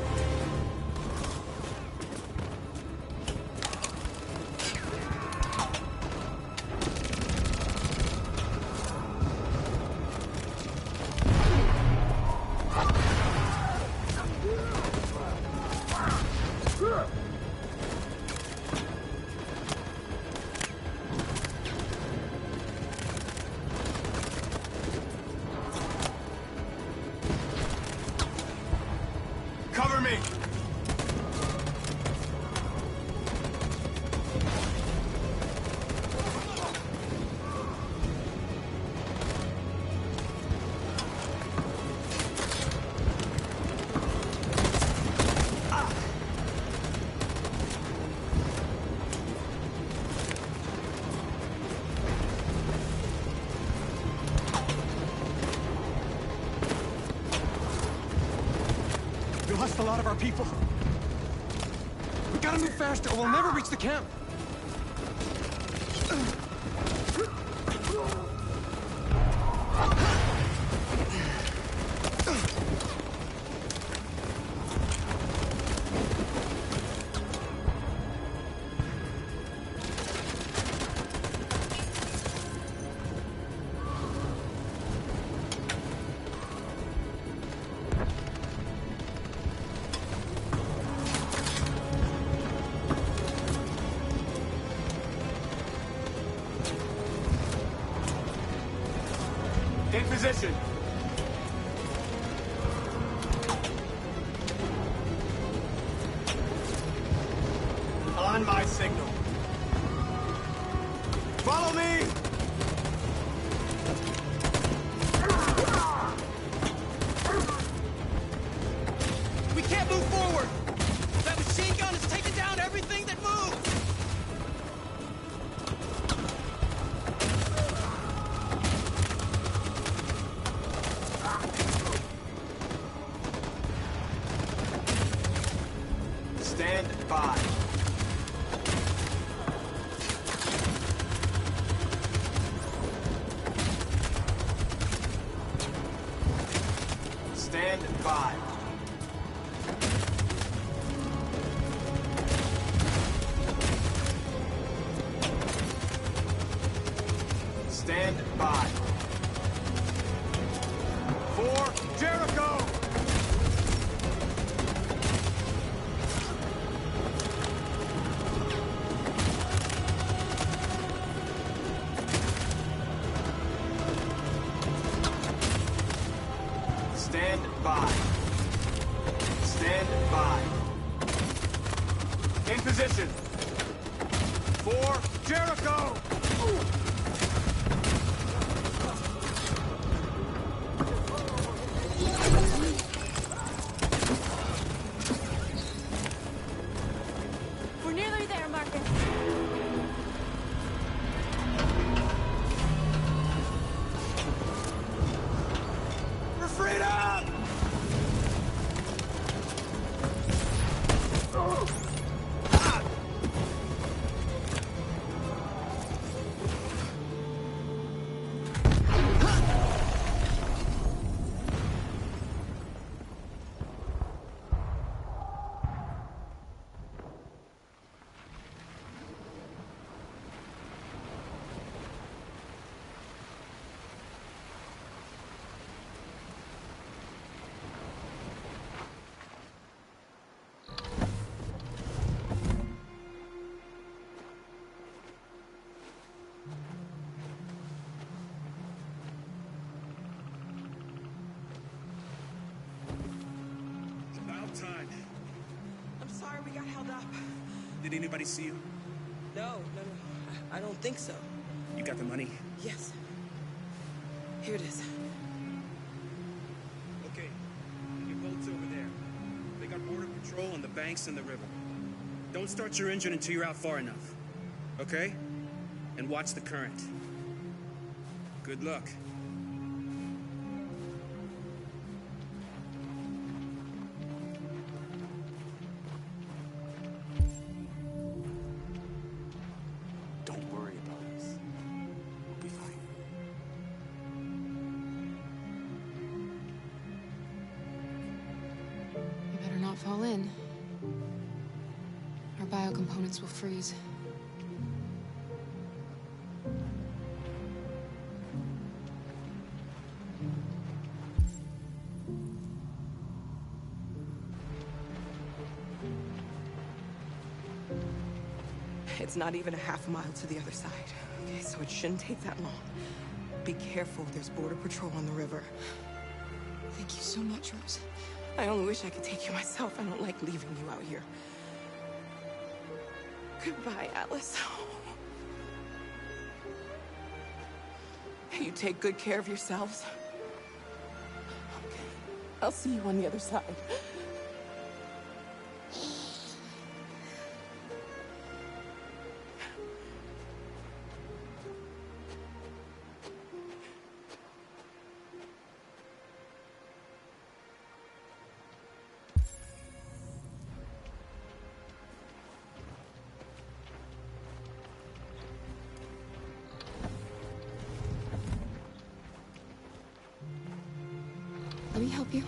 Speaker 4: Cover me!
Speaker 2: We lost a lot of our people. We gotta move faster or we'll never reach the camp.
Speaker 4: In position. On my signal. Follow me!
Speaker 9: We can't move forward! That machine gun is taking down everything that moves!
Speaker 4: Stand by. Stand by. Stand by. For Jericho! Stand by. Stand by. In position. For Jericho!
Speaker 23: We're nearly there, Marcus.
Speaker 4: For freedom!
Speaker 9: Time. I'm sorry we got held up.
Speaker 19: Did anybody see you?
Speaker 9: No. I don't think so.
Speaker 19: You got the money?
Speaker 9: Yes. Here it is.
Speaker 19: Okay. Your boat's over there. They got border patrol on the banks and the river. Don't start your engine until you're out far enough. Okay? And watch the current. Good luck.
Speaker 5: Don't worry about us. We'll be fine.
Speaker 7: You better not fall in. Our biocomponents will freeze.
Speaker 9: It's not even a half mile to the other side. Okay, so it shouldn't take that long. Be careful, there's border patrol on the river.
Speaker 7: Thank you so much, Rose.
Speaker 16: I only wish I could take you myself. I don't like leaving you out here. Goodbye, Alice. You take good care of yourselves. Okay. I'll see you on the other side.
Speaker 7: Let me help you.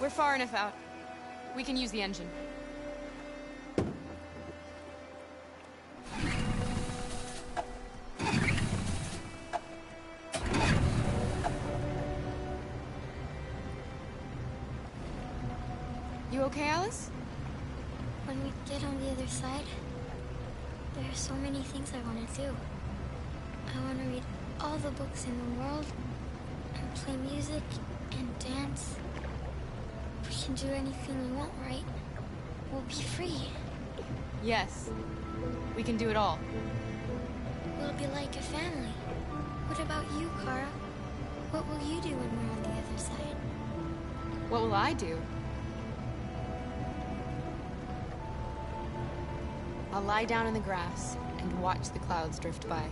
Speaker 7: We're far enough out. We can use the engine. You okay, Alice?
Speaker 23: When we get on the other side, there are so many things I want to do. I want to read all the books in the world, and play music, and dance. We can do anything we want, right? We'll be free.
Speaker 7: Yes. We can do it all.
Speaker 23: We'll be like a family. What about you, Kara? What will you do when we're on the other side?
Speaker 7: What will I do? I'll lie down in the grass and watch the clouds drift by.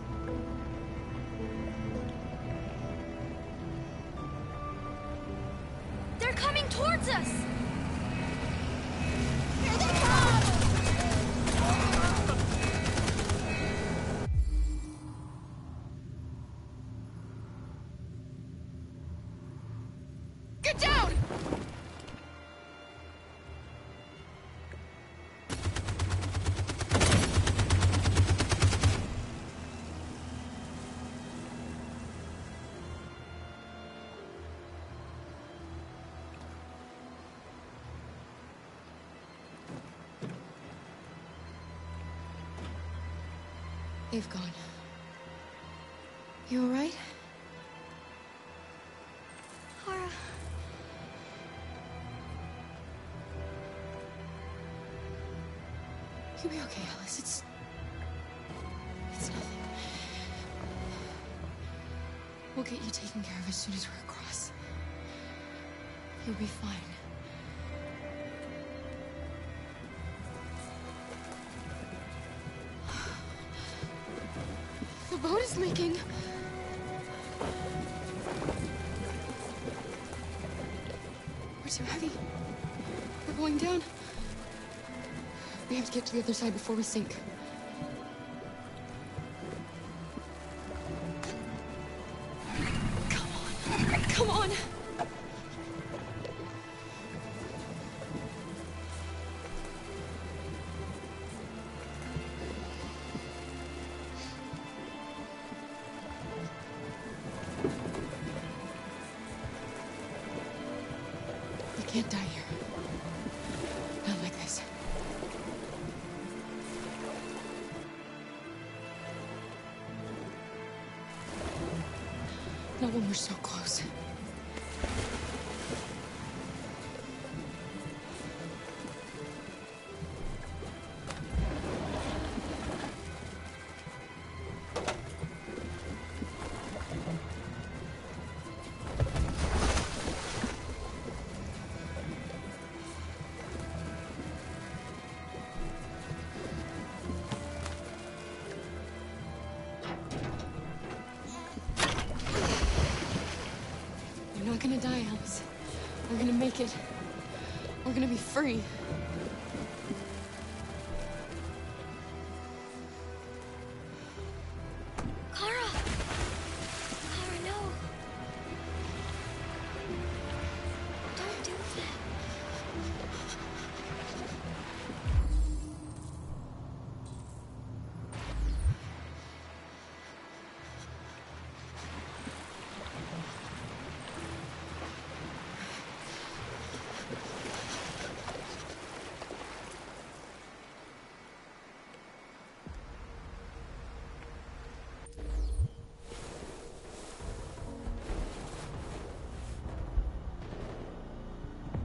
Speaker 23: They're coming towards us! Here they come!
Speaker 7: Get down! They've gone. You all right?
Speaker 23: Kara.
Speaker 7: You'll be okay, Alice. It's nothing. We'll get you taken care of as soon as we're across. You'll be fine. The boat is leaking. We're too heavy. We're going down. We have to get to the other side before we sink. Come on. Come on. You can't die here. Not like this. Not when we're so close. gonna die, Alice. We're gonna make it. We're gonna be free.
Speaker 23: Kara! Kara, no. Don't do that.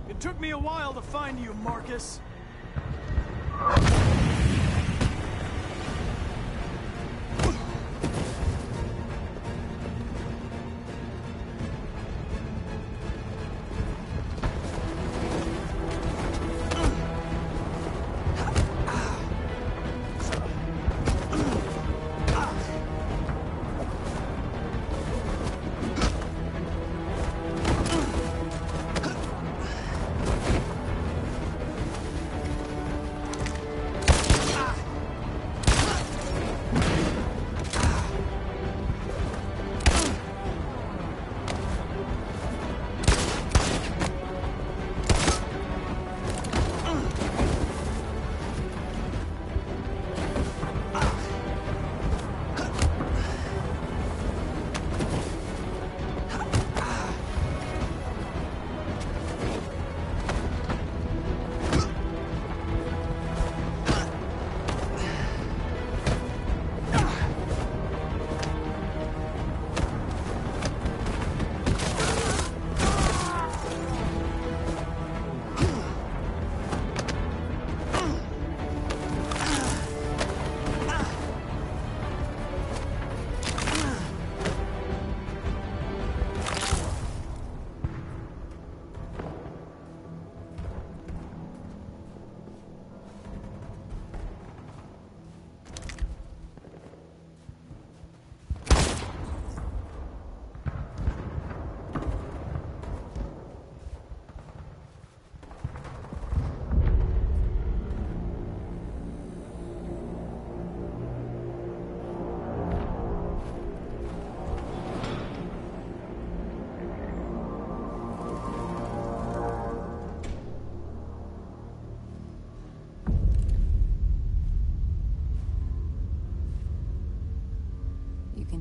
Speaker 10: It took me a while to find you, Marcus.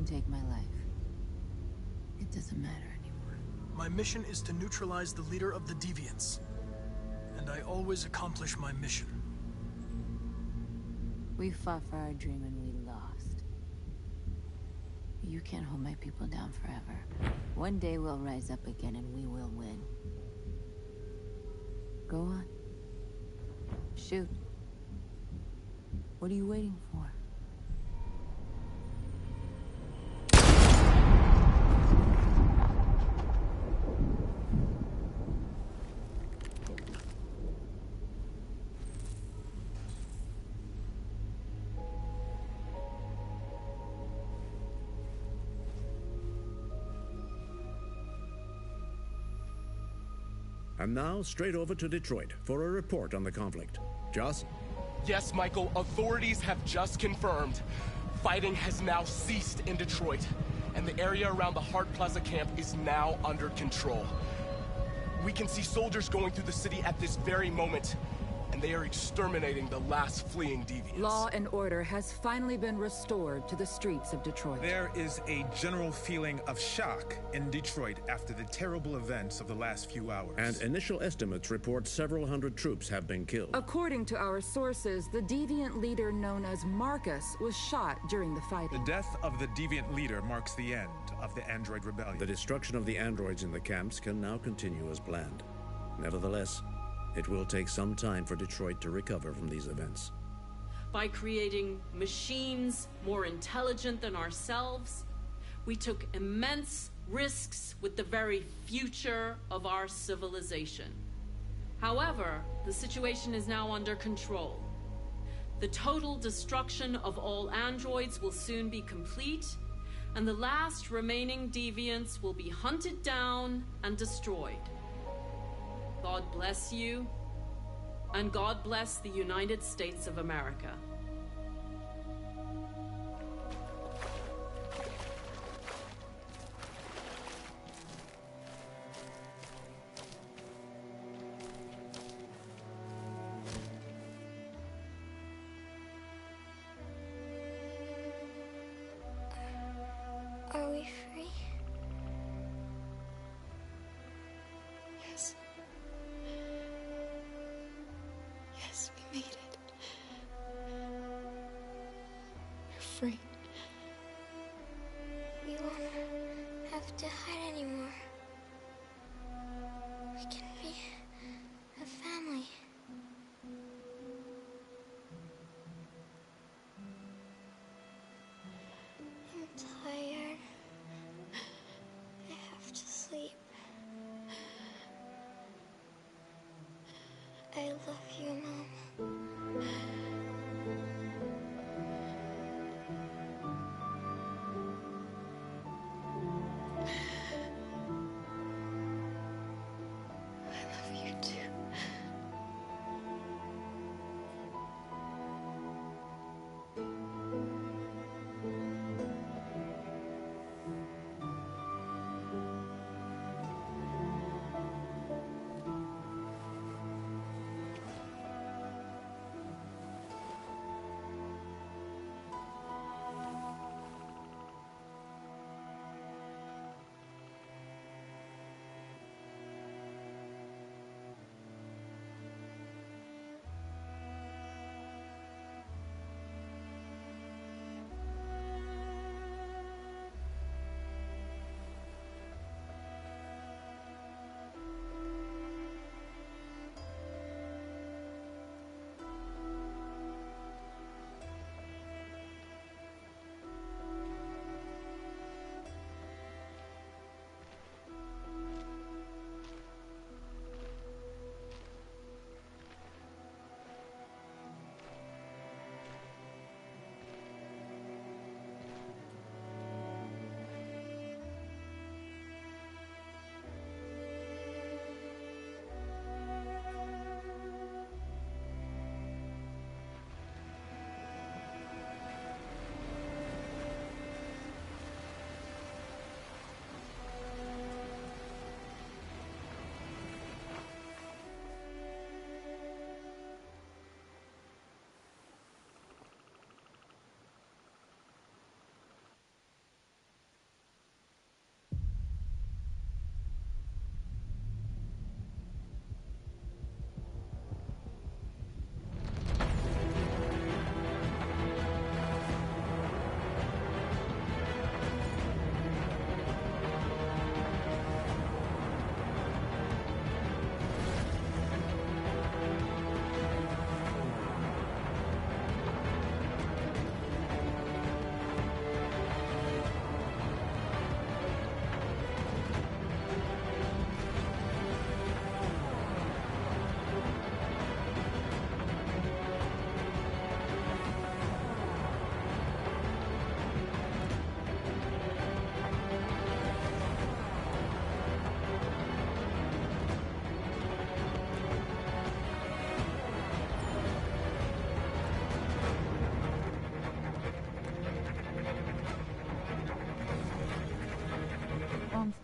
Speaker 3: Take my life. It doesn't matter anymore.
Speaker 10: My mission is to neutralize the leader of the Deviants. And I always accomplish my mission.
Speaker 3: We fought for our dream and we lost. You can't hold my people down forever. One day we'll rise up again and we will win. Go on. Shoot. What are you waiting for?
Speaker 6: And now, straight over to Detroit for a report on the conflict. Joss?
Speaker 4: Yes, Michael, authorities have just confirmed fighting has now ceased in Detroit, and the area around the Hart Plaza camp is now under control. We can see soldiers going through the city at this very moment, and they are exterminating the last fleeing deviants.
Speaker 12: Law and order has finally been restored to the streets of Detroit.
Speaker 18: There is a general feeling of shock in Detroit after the terrible events of the last few hours.
Speaker 6: And initial estimates report several hundred troops have been killed.
Speaker 12: According to our sources, the deviant leader known as Marcus was shot during the fighting.
Speaker 18: The death of the deviant leader marks the end of the Android Rebellion.
Speaker 6: The destruction of the androids in the camps can now continue as planned. Nevertheless, it will take some time for Detroit to recover from these events.
Speaker 17: By creating machines more intelligent than ourselves, we took immense risks with the very future of our civilization. However, the situation is now under control. The total destruction of all androids will soon be complete, and the last remaining deviants will be hunted down and destroyed. God bless you, and God bless the United States of America.
Speaker 23: Are we free?
Speaker 7: Yes. Yes, we made it. We're free.
Speaker 23: We won't have to hide anymore. We can be a family. I'm tired. I have to sleep. I love you, Mom.
Speaker 7: I love you too.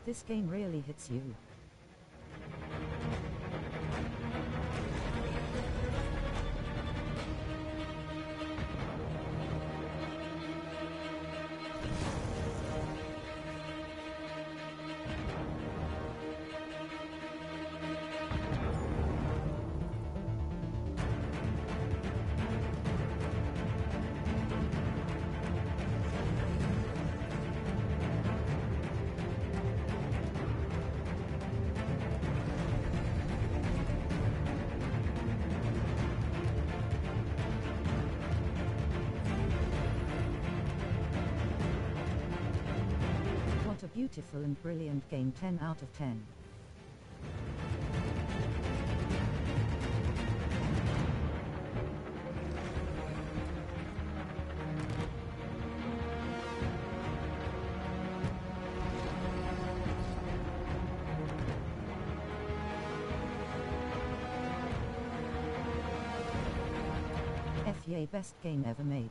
Speaker 11: This game really hits you. What a beautiful and brilliant game. 10 out of 10. yay, best game ever made.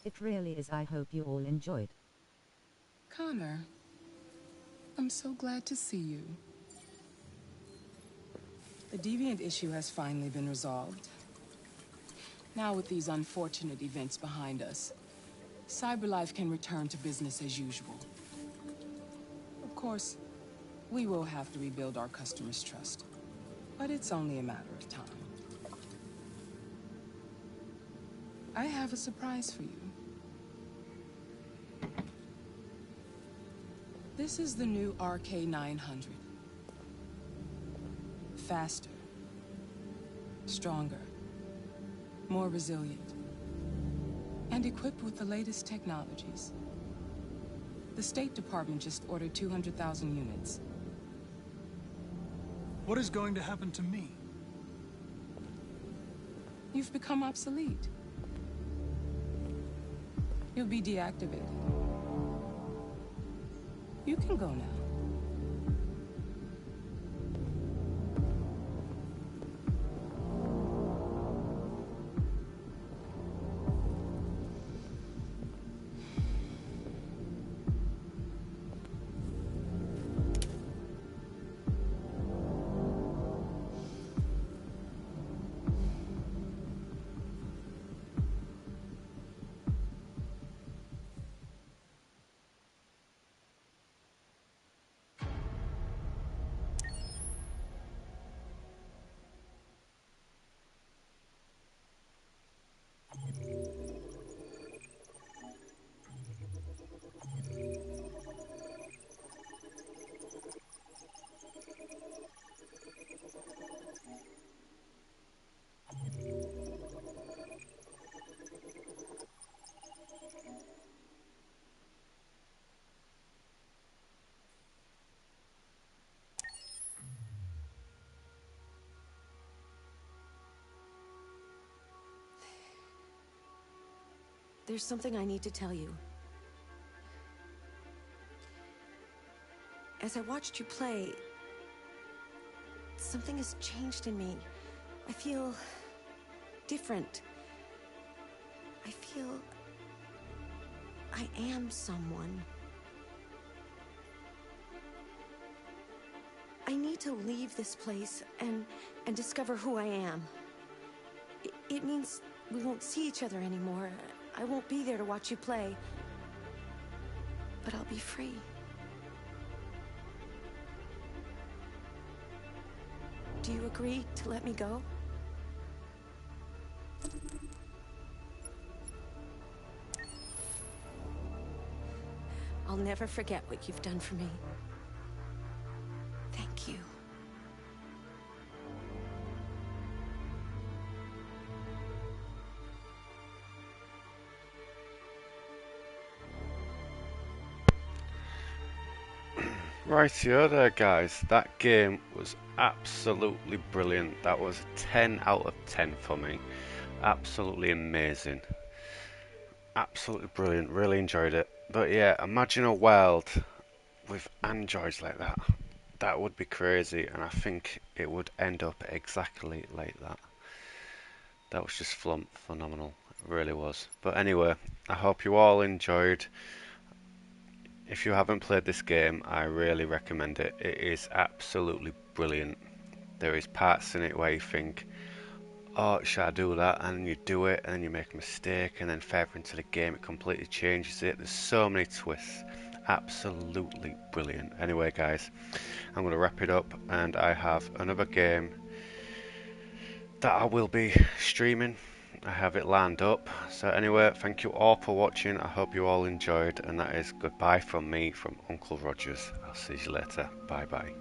Speaker 11: It really is. I hope you all enjoyed.
Speaker 16: Connor, I'm so glad to see you. The Deviant issue has finally been resolved. Now with these unfortunate events behind us, CyberLife can return to business as usual. Of course, we will have to rebuild our customers' trust, but it's only a matter of time. I have a surprise for you. This is the new RK900. Faster, stronger, more resilient, and equipped with the latest technologies. The State Department just ordered 200,000 units.
Speaker 10: What is going to happen to me?
Speaker 16: You've become obsolete. You'll be deactivated. You can go now.
Speaker 13: There's something I need to tell you. As I watched you play, something has changed in me. I feel different. I feel I am someone. I need to leave this place and discover who I am. It means we won't see each other anymore. I won't be there to watch you play. But I'll be free. Do you agree to let me go? I'll never forget what you've done for me. Thank you.
Speaker 14: Rightio there, guys. That game was absolutely brilliant. That was a 10 out of 10 for me. Absolutely amazing. Absolutely brilliant. Really enjoyed it. But yeah, imagine a world with androids like that. That would be crazy, and I think it would end up exactly like that. That was just phenomenal. It really was. But anyway, I hope you all enjoyed. If you haven't played this game, I really recommend it. It is absolutely brilliant. There is parts in it where you think, oh, should I do that? And you do it, and then you make a mistake, and then further into the game it completely changes it. There's so many twists. Absolutely brilliant. Anyway, guys, I'm going to wrap it up, and I have another game that I will be streaming. I have it lined up. So anyway, thank you all for watching. I hope you all enjoyed, and that is goodbye from me, from Uncle Rogers. I'll see you later. Bye bye.